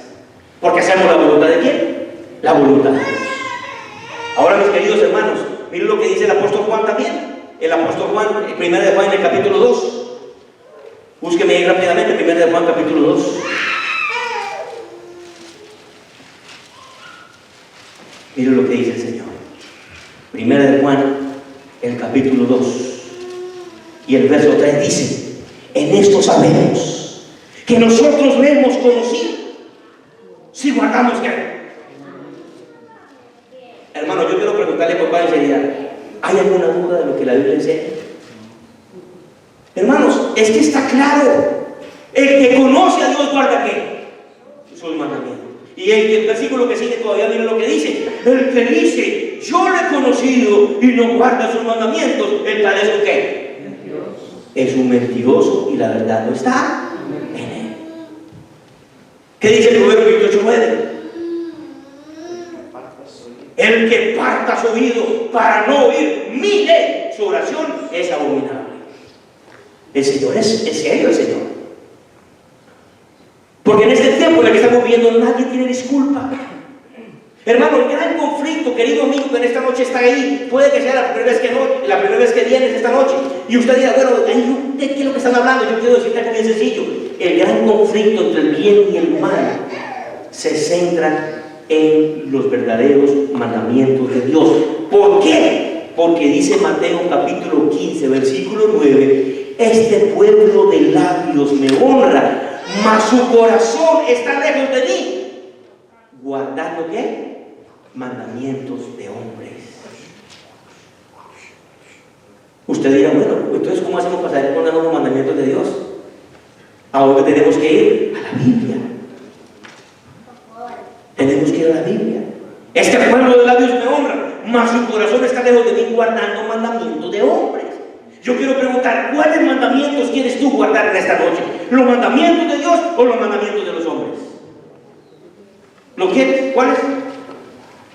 porque hacemos la voluntad de ¿quién? La voluntad de Dios. Ahora, mis queridos hermanos, miren lo que dice el apóstol Juan también. El apóstol Juan, 1 de Juan en el capítulo 2. Búsqueme ahí rápidamente, 1 de Juan capítulo 2. Miren lo que dice el Señor. Primera de Juan, el capítulo 2 y el verso 3 dice: en esto sabemos que nosotros le hemos conocido si guardamos que. Hermano, yo quiero preguntarle con toda sinceridad, ¿hay alguna duda de lo que la Biblia enseña? Hermanos, es que está claro. El que conoce a Dios guarda ¿qué? Sus mandamientos. Y el versículo que sigue todavía, mira lo que dice: el que dice yo le he conocido y no guarda sus mandamientos, el tal es un ¿qué? Es un mentiroso y la verdad no está en él. ¿Qué dice el Proverbio 28:9? El que parta su oído para no oír mi ley, su oración es abominable. El Señor es serio, el Señor. Porque en este tiempo en el que estamos viviendo nadie tiene disculpa. Hermano, el gran conflicto, querido amigo, que en esta noche está ahí, puede que sea la primera vez que vienes esta noche, y usted diga, bueno, ¿de qué es lo que están hablando? Yo quiero decirte algo bien sencillo. El gran conflicto entre el bien y el mal se centra en los verdaderos mandamientos de Dios. ¿Por qué? Porque dice Mateo capítulo 15, versículo 9: este pueblo de labios me honra, mas su corazón está lejos de mí, guardando ¿qué? Mandamientos de hombres. Usted dirá, bueno, entonces ¿cómo hacemos para saber cuáles son los mandamientos de Dios? ¿A dónde tenemos que ir? A la Biblia. Tenemos que ir a la Biblia. Este pueblo de labios me honra, mas su corazón está lejos de mí, guardando mandamientos de hombres. Yo quiero preguntar, ¿cuáles mandamientos quieres tú guardar en esta noche? ¿Los mandamientos de Dios o los mandamientos de los hombres? ¿Lo quieres? ¿Cuáles?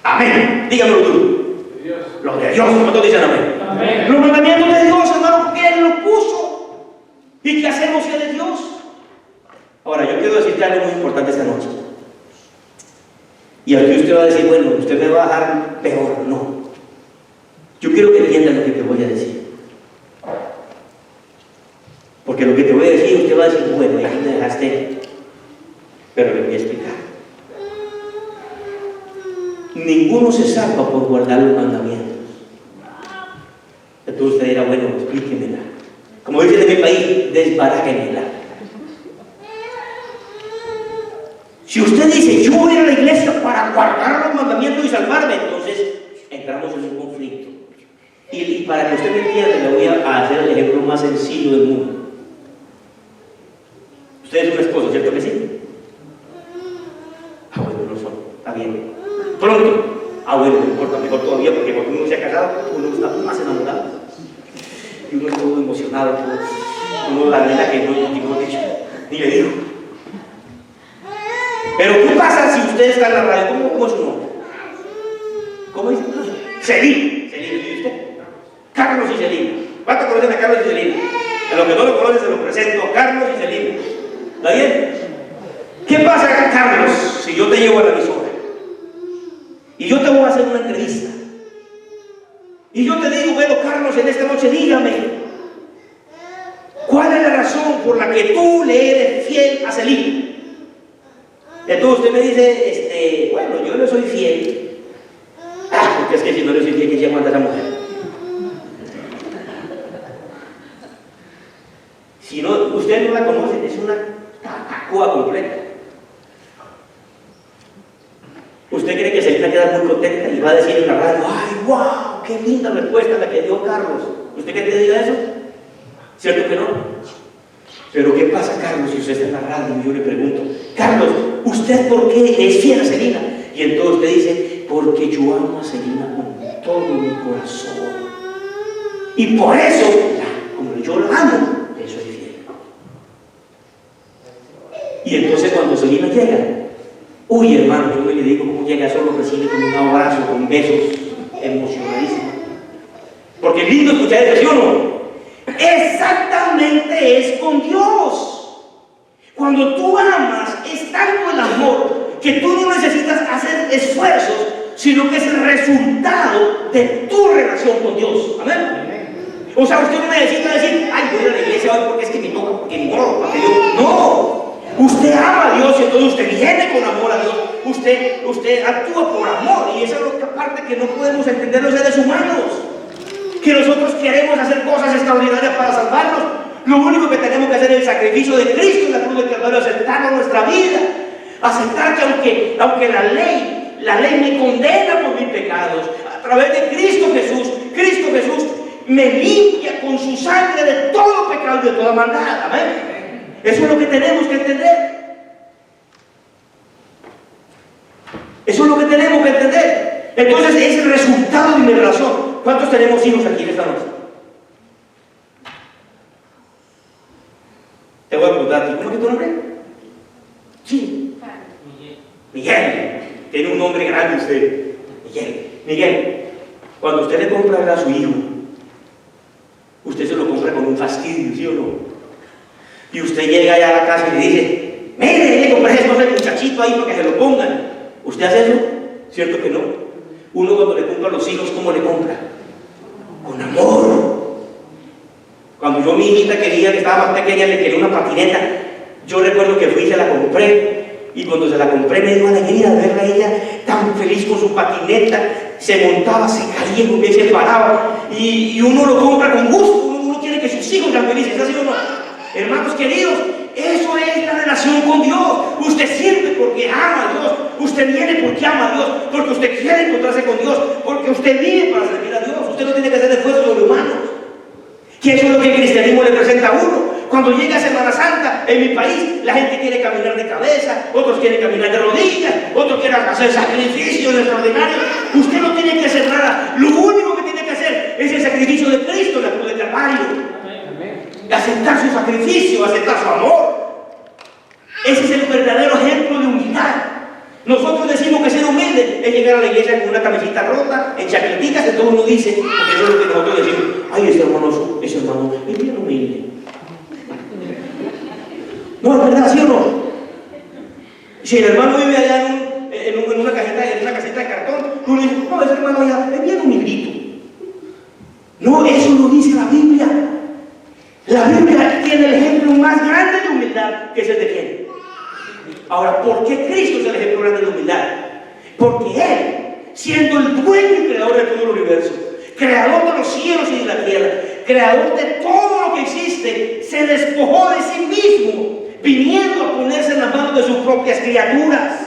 Amén. Dígamelo tú. Dios. Los de Dios. ¿Cuántos dicen amén? Amén. Los mandamientos de Dios, hermano, porque Él los puso. ¿Y qué hacemos si Él es Dios? Ahora, yo quiero decirte algo muy importante esta noche. Y aquí usted va a decir, bueno, usted me va a dejar peor. No. Yo quiero que entiendan lo que te voy a decir. Porque lo que te voy a decir, usted va a decir, bueno, ahí me dejaste. Pero le voy a explicar. Ninguno se salva por guardar los mandamientos. Entonces usted dirá, bueno, explíquemela. Como dicen en mi país, desbaráquenmela. Si usted dice, yo voy a ir a la iglesia para guardar los mandamientos y salvarme, entonces entramos en un conflicto. Y para que usted me entienda, le voy a hacer el ejemplo más sencillo del mundo. Usted es un esposo, ¿cierto que sí? Ah, bueno, no son. Está bien. Pronto. Ah, bueno, no importa, mejor todavía, porque cuando uno se ha casado, uno está más enamorado. Y uno está todo emocionado. Uno la nena que no dicho, ni le dijo. Pero ¿qué pasa si usted está en la radio? ¿Cómo es su nombre? ¿Cómo dice? Celina. ¿Y usted? Carlos y Celina. ¿Cuántos conocen a Carlos y Celina? A los que no lo conocen se lo presento, Carlos y Celina. ¿Está bien? ¿Qué pasa acá, Carlos, si yo te llevo a la emisora? Y yo te voy a hacer una entrevista. Y yo te digo, bueno, Carlos, en esta noche dígame, ¿cuál es la razón por la que tú le eres fiel a Celina? Entonces usted me dice, bueno, yo le soy fiel. Porque es que si no le soy fiel, ¿quién se aguanta a esa mujer? Si no, ustedes no la conocen, es una cacacúa completa. Usted cree que Celina queda muy contenta y va a decir en la radio, ¡ay, wow! ¡Qué linda respuesta la que dio Carlos! ¿Usted cree que diga eso? ¿Cierto que no? Pero ¿qué pasa, Carlos, si usted está en la radio y yo le pregunto, Carlos, ¿usted por qué es fiel a Celina? Y entonces usted dice, porque yo amo a Celina con todo mi corazón. Y por eso, como yo la amo, le soy fiel. Y entonces cuando Celina llega, uy, hermano, yo le digo cómo llega, solo recibe con un abrazo, con besos, emocionadísimo. Porque es lindo escuchar eso, ¿sí o no? Exactamente es con Dios. Cuando tú amas, es tanto el amor que tú no necesitas hacer esfuerzos, sino que es el resultado de tu relación con Dios. Amén. O sea, usted no necesita decir, ay, voy a la iglesia hoy porque es que me toca, porque ni modo, porque yo. No. Usted ama a Dios y entonces usted viene con amor a Dios. Usted actúa por amor, y esa es la parte que no podemos entender los seres humanos. Que nosotros queremos hacer cosas extraordinarias para salvarnos. Lo único que tenemos que hacer es el sacrificio de Cristo en la cruz del Calvario, aceptarlo en nuestra vida. Aceptar que aunque la ley me condena por mis pecados, a través de Cristo Jesús me limpia con su sangre de todo pecado y de toda maldad. Amén. Eso es lo que tenemos que entender. Eso es lo que tenemos que entender. Entonces es el resultado de mi razón. ¿Cuántos tenemos hijos aquí en esta noche? Te voy a preguntar a ti, ¿cómo es tu nombre? Sí. Miguel. Tiene un nombre grande usted. Miguel, cuando usted le compra algo a su hijo, usted se lo compra con un fastidio, ¿sí o no? Y usted llega allá a la casa y le dice, mire, le compré esto al muchachito ahí para que se lo pongan. ¿Usted hace eso? ¿Cierto que no? Uno cuando le compra a los hijos, ¿cómo le compra? Con amor. Cuando yo mi hijita quería, que estaba más pequeña, le quería una patineta, yo recuerdo que fui y se la compré. Y cuando se la compré me dio alegría de verla a ella tan feliz con su patineta. Se montaba, se caía, porque se paraba. Y uno lo compra con gusto. Uno quiere que sus hijos sean felices. ¿Así o no? Hermanos queridos, eso es la relación con Dios. Usted sirve porque ama a Dios. Usted viene porque ama a Dios. Porque usted quiere encontrarse con Dios. Porque usted vive para servir a Dios. Usted no tiene que hacer esfuerzos sobrehumanos. Que eso es lo que el cristianismo le presenta a uno. Cuando llega Semana Santa en mi país, la gente quiere caminar de cabeza, otros quieren caminar de rodillas, otros quieren hacer sacrificios extraordinarios. Usted no tiene que hacer nada. Lo único que tiene que hacer es el sacrificio de Cristo en la cruz del Calvario. Aceptar su sacrificio, aceptar su amor. Ese es el verdadero ejemplo de humildad. Nosotros decimos que ser humilde es llegar a la iglesia con una camisita rota, en chaqueticas, que todo uno dice, porque eso es lo que nosotros decimos. Ay, ese hermano es bien humilde. No, es verdad, ¿sí o no? Si el hermano vive allá en una caseta de cartón, uno dice, no, ese hermano allá es bien humildito. No, eso lo dice la Biblia. La Biblia tiene el ejemplo más grande de humildad, que es el de quién. Ahora, ¿por qué Cristo es el ejemplo grande de humildad? Porque Él, siendo el dueño y creador de todo el universo, creador de los cielos y de la tierra, creador de todo lo que existe, se despojó de sí mismo, viniendo a ponerse en las manos de sus propias criaturas.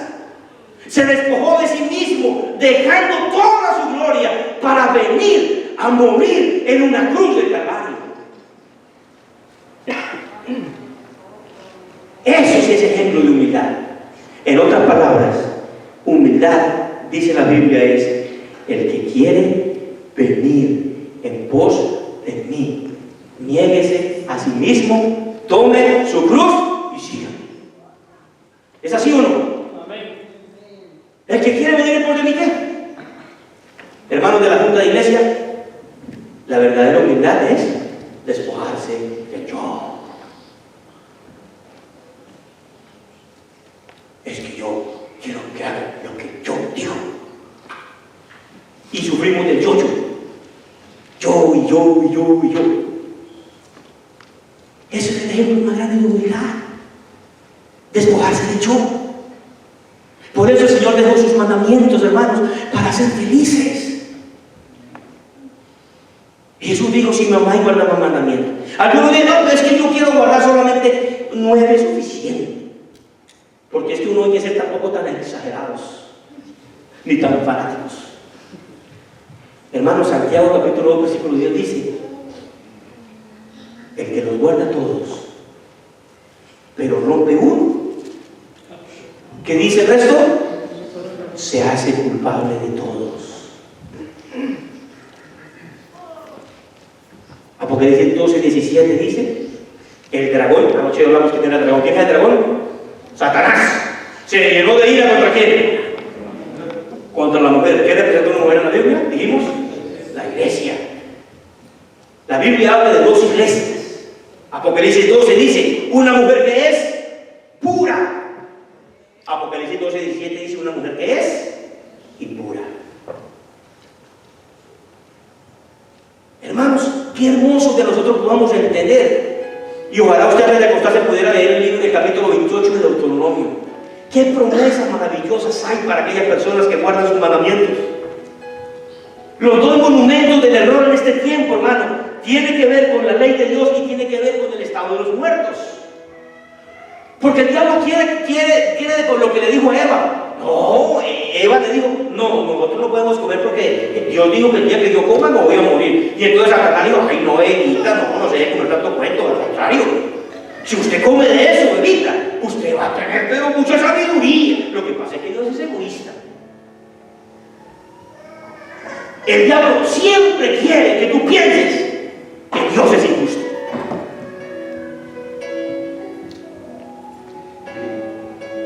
Se despojó de sí mismo, dejando toda su gloria para venir a morir en una cruz del Calvario. Eso sí es ejemplo de humildad. En otras palabras, humildad, dice la Biblia, es el que quiere venir en pos de mí. Niéguese a sí mismo, tome su cruz y siga. ¿Es así o no? Amén. El que quiere venir en pos de mí, ¿qué? Hermanos de la Junta de Iglesia, la verdadera humildad es despojarse del yo. Es que yo quiero que haga lo que yo digo. Y sufrimos del yo. Yo y yo y yo y yo. Ese es el ejemplo más grande de humildad. Despojarse del yo. Por eso el Señor dejó sus mandamientos, hermanos, para ser felices. Jesús dijo, si me amáis, guardad los mandamientos. Algunos dicen, no, es que yo quiero guardar solamente 9, es suficiente. Porque es que uno no hay que ser tampoco tan exagerados, ni tan fanáticos. Hermanos, Santiago capítulo 2, versículo 10 dice, el que los guarda todos, pero rompe uno, ¿qué dice el resto? Se hace culpable de todos. Apocalipsis 12, 17 dice, el dragón, anoche hablamos que tiene el dragón. ¿Quién es el dragón? Satanás. Se llenó de ira ¿contra quién? Contra la mujer. ¿Qué representa una mujer en la Biblia? Dijimos, la iglesia. La Biblia habla de 2 iglesias. Apocalipsis 12 dice, una mujer que es pura. Apocalipsis 12, 17 dice, una mujer que es impura. Hermanos, qué hermoso que nosotros podamos entender Y ojalá usted antes de acostarse pudiera leer el libro del capítulo 28 de Deuteronomio. Qué promesas maravillosas hay para aquellas personas que guardan sus mandamientos. Los dos monumentos del error en este tiempo, hermano, tiene que ver con la ley de Dios y tiene que ver con el estado de los muertos. Porque el diablo quiere con lo que le dijo a Eva. No, Eva le dijo, no, nosotros no podemos comer porque Dios dijo que el día que yo coma me voy a morir. Y entonces Satanás dijo, ay no, Evita, no se debe comer tanto cuento, al contrario. Si usted come de eso, Evita, usted va a tener pero mucha sabiduría. Lo que pasa es que Dios es egoísta. El diablo siempre quiere que tú pienses que Dios es injusto.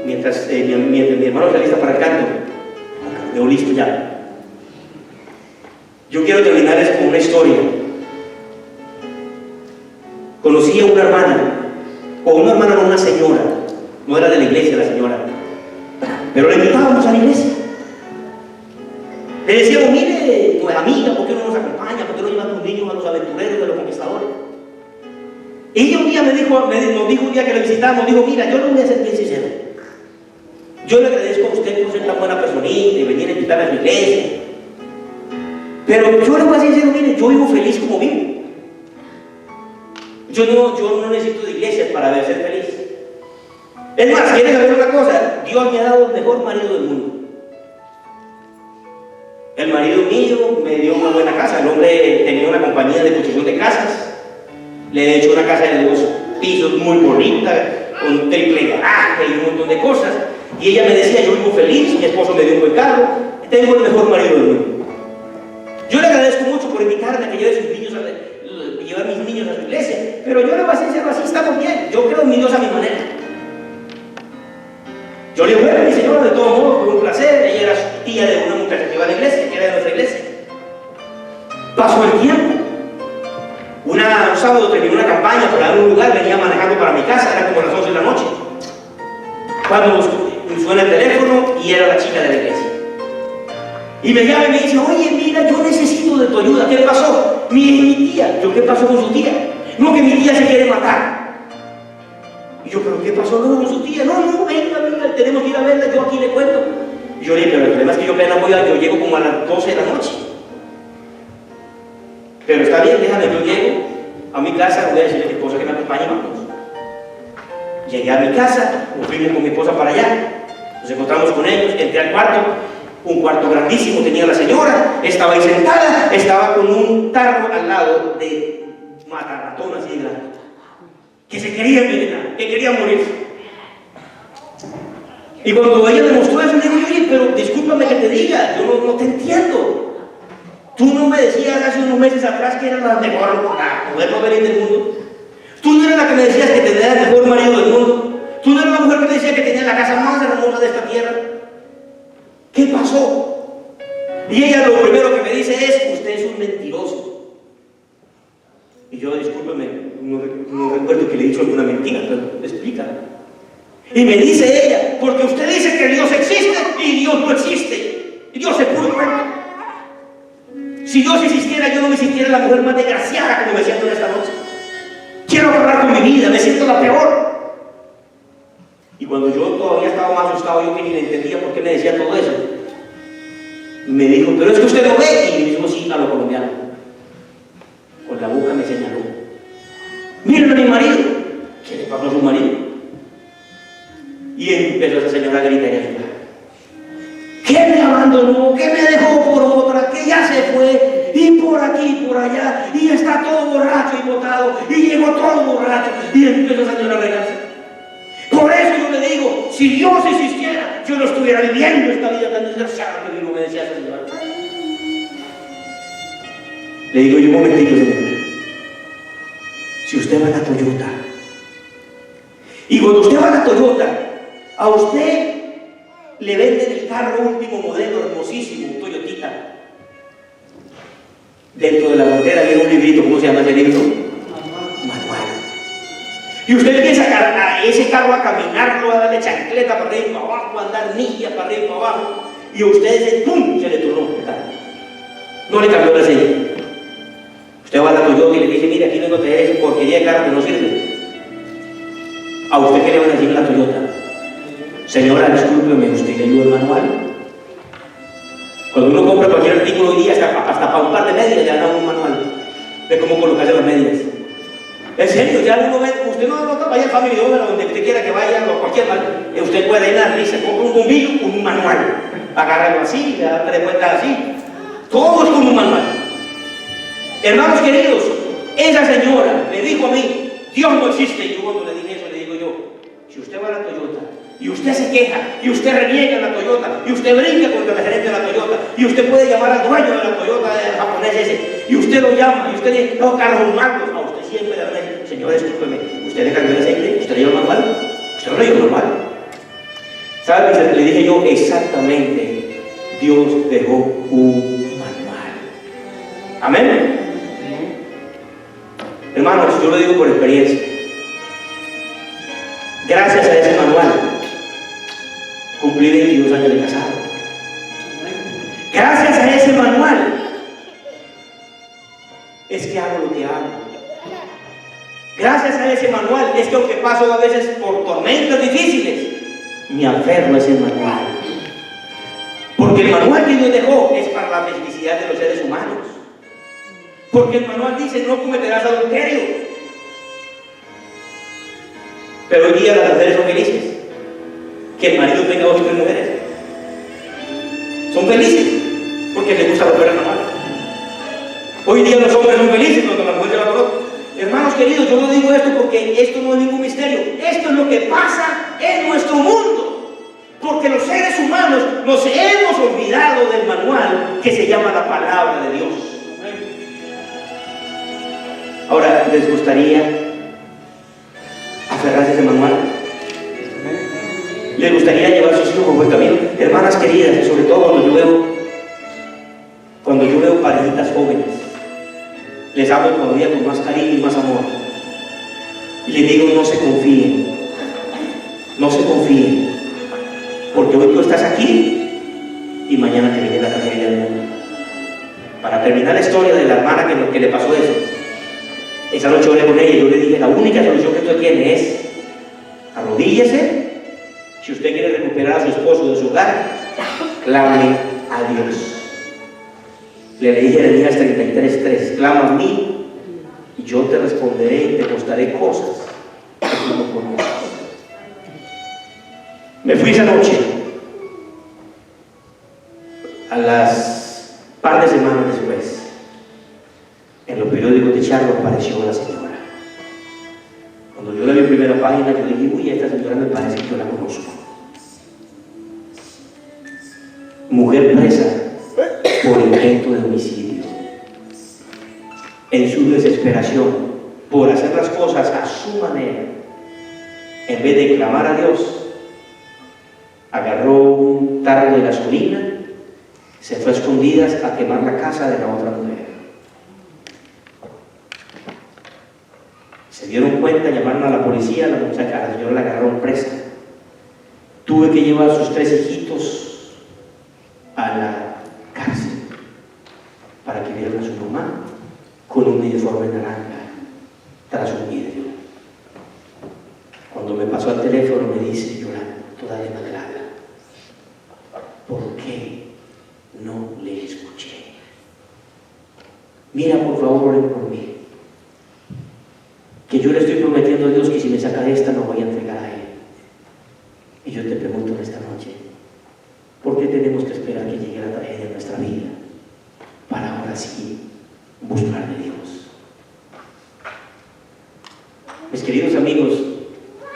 Mientras mi hermano se alista para el canto, veo listo ya. Yo quiero terminarles con una historia. Conocí a una hermana, o una señora, no era de la iglesia la señora, pero la invitábamos a la iglesia. Le decíamos, mire, amiga, ¿por qué no nos acompaña? ¿Por qué no lleva a tus niños a los aventureros de los conquistadores? Ella un día nos dijo un día que la visitamos, dijo, mira, yo no voy a ser bien sincero. Yo le agradezco a usted por ser tan buena personita y venir a invitarme a su iglesia. Pero yo le voy a decir, mire, yo vivo feliz como vivo. Yo no necesito de iglesias para ser feliz. Es más, ¿quieren saber una cosa? Dios me ha dado el mejor marido del mundo. El marido mío me dio una buena casa. El hombre tenía una compañía de construcción de casas. Le he hecho una casa de 2 pisos muy bonita, con triple garaje y un montón de cosas. Y ella me decía, yo vivo feliz, mi esposo me dio un buen carro, tengo el mejor marido del mundo. Yo le agradezco mucho por invitarme a que lleve a mis niños a su iglesia, pero yo le voy a decir, así estamos bien, yo creo en mi Dios a mi manera. Yo le digo, bueno, mi señora, de todos modos, fue un placer. Ella era tía de una muchacha que iba a la iglesia, que era de nuestra iglesia. Pasó el tiempo. Un sábado terminó una campaña por algún lugar, venía manejando para mi casa, era como las 11 de la noche. Cuando suena el teléfono y era la chica de la iglesia. Y me llama y me dice, oye, mira, yo necesito de tu ayuda. ¿Qué pasó? Mi tía. Yo, ¿qué pasó con su tía? No, que mi tía se quiere matar. Y yo, ¿pero qué pasó con su tía? No, venga, tenemos que ir a verla, yo aquí le cuento. Y yo le dije, pero el problema es que yo apenas yo llego como a las 12 de la noche. Pero está bien, déjame, yo llego a mi casa, voy a decirle a mi esposa que me acompañe, vamos. Llegué a mi casa, nos fuimos con mi esposa para allá, nos encontramos con ellos, entré al cuarto, un cuarto grandísimo tenía la señora, estaba ahí sentada, estaba con un tarro al lado de matarratón así de grande, que se quería envenenar, que quería morir. Y cuando ella me mostró eso, le digo, oye, pero discúlpame que te diga, yo no te entiendo. Tú no me decías hace unos meses atrás que eras la mejor mujer no venir del mundo. Tú no eras la que me decías que tenía el mejor marido del mundo. Tú no eras la mujer que me decía que tenía la casa más hermosa de esta tierra. ¿Qué pasó? Y ella lo primero que me dice es, usted es un mentiroso. Y yo, discúlpeme, no recuerdo que le he dicho alguna mentira, pero explícame. Y me dice ella, porque usted dice que Dios existe y Dios no existe. Y Dios es puro cuento. Si Dios existiera, yo no me sintiera la mujer más desgraciada como me siento en esta noche. Quiero acabar con mi vida, me siento la peor. Y cuando yo todavía estaba más asustado, yo que ni le entendía por qué me decía todo eso, me dijo, pero es que usted lo ve. Y me dijo, sí, a lo colombiano. Con la boca me señaló. Miren a mi marido. ¿Qué le pasó a su marido? Y empezó esa señora a gritar y a llorar. Que me abandonó, que me dejó por otra, que ya se fue, y por aquí y por allá, y está todo borracho y botado, y llegó todo borracho, y empezó esa señora a regarse. Por eso yo le digo, si Dios existiera, yo no estuviera viviendo esta vida tan desgraciada que vivo, me decía esa señora. Le digo yo, un momentito, señora. Si usted va a la Toyota, y cuando usted va a la Toyota, a usted le venden el carro último modelo, hermosísimo, un Toyotita. Dentro de la bandera viene un librito, ¿cómo se llama ese libro? Manual. Y usted empieza a ese carro a caminarlo, a darle chancleta para arriba y para abajo, a andar millas para arriba y para abajo. Y a usted ¡pum!, se le tornó el carro. No le cambió la seña. Usted va a la Toyota y le dice, mira, aquí vengo a traer esa porquería de carro que no sirve. ¿A usted qué le van a decir en la Toyota? Señora, discúlpeme, ¿usted leyó el manual? Cuando uno compra cualquier artículo hoy día, hasta para un par de medias le dan un manual de cómo colocarse las medias. En serio, ya uno ve, usted no vaya al Family Dollar, donde usted quiera que vaya, o cualquier mal, usted puede ir a la risa, compra un bombillo con un manual, agárralo así, le da 3 vueltas así, todo es con un manual. Hermanos queridos, esa señora me dijo a mí, Dios no existe, y yo cuando le dije eso le digo yo, si usted va a la Toyota, y usted se queja, y usted reniega en la Toyota, y usted brinca contra el gerente de la Toyota, y usted puede llamar al dueño de la Toyota, del japonés ese, y usted lo llama, y usted dice, no, carros malos, a usted siempre le van a decir, señor, discúlpeme, ¿usted le cambió el aceite? ¿Usted leyó el manual? ¿Usted no leyó el manual? ¿Sabe? Le dije yo, exactamente, Dios dejó un manual. Amén. Hermanos, yo lo digo por experiencia. Gracias a ese manual, cumplí 22 años de casado. Gracias a ese manual, es que hago lo que hago. Gracias a ese manual, es que aunque paso a veces por tormentas difíciles, me aferro a ese manual. Porque el manual que Dios dejó es para la felicidad de los seres humanos. Porque el manual dice, no cometerás adulterio. Pero hoy día las mujeres son felices. Que el marido tenga 2 o 3 mujeres. Son felices porque les gusta romper el manual. Hoy día los hombres son felices cuando la mujer se va con otro. Hermanos queridos, yo no digo esto porque esto no es ningún misterio. Esto es lo que pasa en nuestro mundo. Porque los seres humanos nos hemos olvidado del manual que se llama la palabra de Dios. Ahora, ¿les gustaría aferrarse a ese manual? ¿Les gustaría llevar a sus hijos por buen camino? Hermanas queridas, sobre todo cuando yo veo parejitas jóvenes, les hablo todavía con más cariño y más amor. Y les digo, no se confíen. No se confíen. Porque hoy tú estás aquí y mañana te viene la tragedia del mundo. Para terminar la historia de la hermana que le pasó eso, esa noche hablé con ella y yo le dije, la única solución que usted tiene es arrodíllese. Si usted quiere recuperar a su esposo de su hogar, clame a Dios. Le leí Jeremías 33:3, clama a mí y yo te responderé y te mostraré cosas que tú no conoces. Me fui esa noche. A las par de semanas después, en los periódicos de Charlo apareció la señora. Cuando yo la vi en primera página, yo dije, uy, esta señora me parece que yo la conozco. Mujer presa por intento de homicidio. En su desesperación, por hacer las cosas a su manera, en vez de clamar a Dios, agarró un tarro de gasolina, se fue a escondidas a quemar la casa de la otra mujer. Se dieron cuenta, llamaron a la policía, la muchacha, a la señora la agarraron presa. Tuve que llevar a sus 3 hijitos a la cárcel para que vieran a su mamá con un uniforme naranja tras un vidrio. Cuando me pasó al teléfono me dice, llorando, toda desmadrada, ¿por qué no le escuché? Mira, por favor, oren por mí. Que yo le estoy prometiendo a Dios que si me saca de esta no voy a entregar a Él. Y yo te pregunto en esta noche, ¿por qué tenemos que esperar que llegue la tragedia en nuestra vida para ahora sí buscar de Dios? Mis queridos amigos,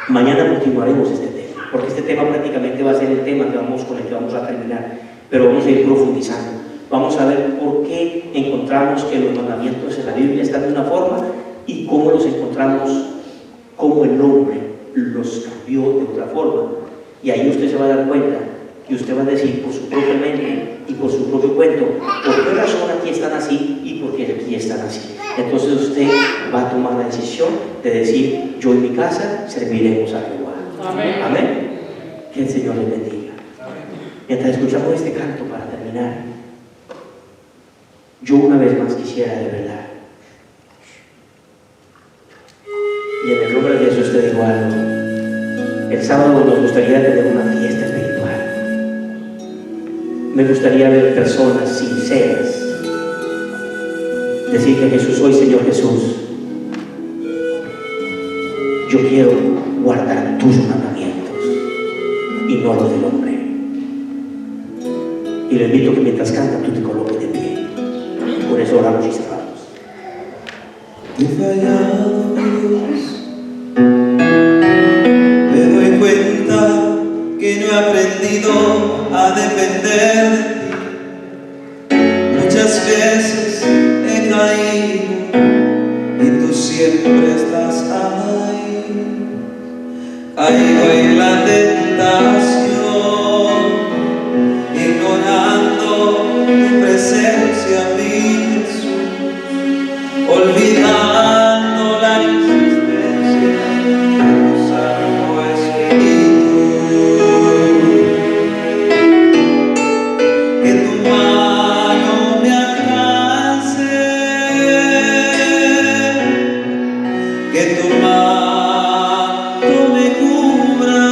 mañana continuaremos este tema, porque este tema prácticamente va a ser el tema con el que vamos a terminar, pero vamos a ir profundizando. Vamos a ver por qué encontramos que los mandamientos en la Biblia están de una forma y cómo los encontramos, cómo el hombre los cambió de otra forma. Y ahí usted se va a dar cuenta y usted va a decir por su propia mente y por su propio cuento, por qué razón aquí están así y por qué aquí están así. Entonces usted va a tomar la decisión de decir, yo en mi casa serviremos a Jehová. Amén. Amén. Que el Señor le bendiga. Mientras escuchamos este canto para terminar, yo una vez más quisiera de verdad, y en el nombre de Jesús te digo algo. El sábado nos gustaría tener una fiesta espiritual. Me gustaría ver personas sinceras decir que Jesús, soy Señor Jesús. Yo quiero guardar tus mandamientos y no los del hombre. Y le invito a que mientras canta tú te coloques de pie. Por eso oramos y cerramos. He fallado, Dios. Me doy cuenta que no he aprendido a depender de ti. Muchas veces he caído y tú siempre estás ahí. Caigo en la tentación, ignorando tu presencia, mi Jesús, olvidando la existencia de tu Santo Espíritu. Que tu mano me alcance, que tu manto me cubra,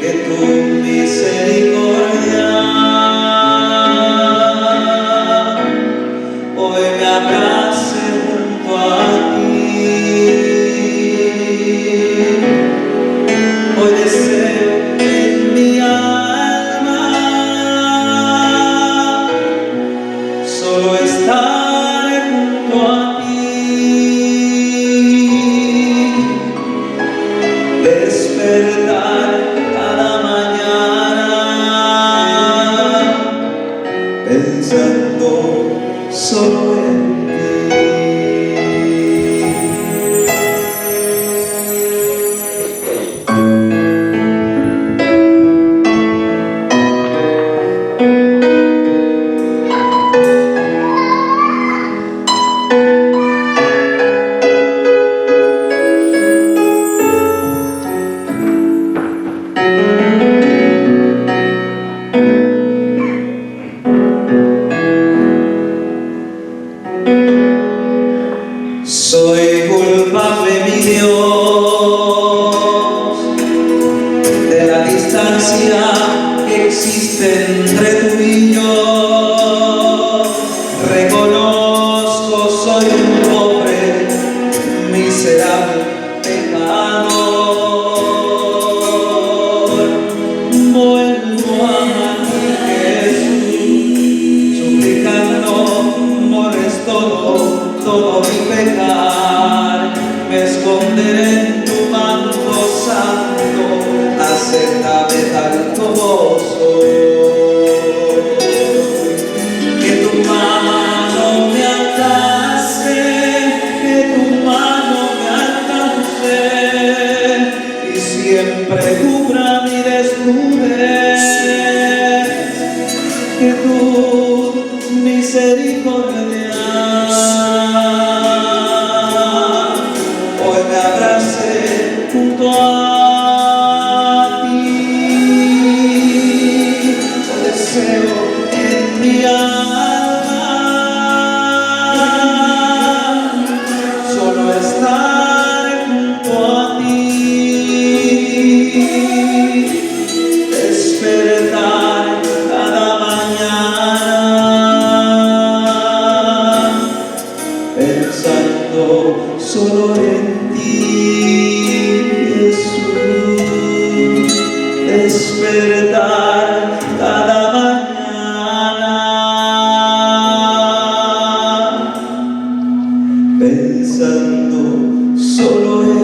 que tu misericordia hoy me abrace junto a ti. Hoy deseo en mi alma solo estar junto a ti, despertar cada mañana pensando solo en ti. Soy culpable, mi Dios, de la distancia que existe entre tú y yo. Reconozco, soy un pobre, miserable pecador. Vuelvo a ti, Jesús, suplicando borres todo mi pecar. Me esconderé en tu manto santo, acéptame tal como soy. Que tu mano me alcance, que tu mano me alcance y siempre cubra mi desnudez. Que tu misericordia hoy me abrace junto a ti. Yo deseo en mi alma solo estar junto a ti, despertar cada mañana pensando solo en ti, Jesús, despertar cada mañana pensando solo en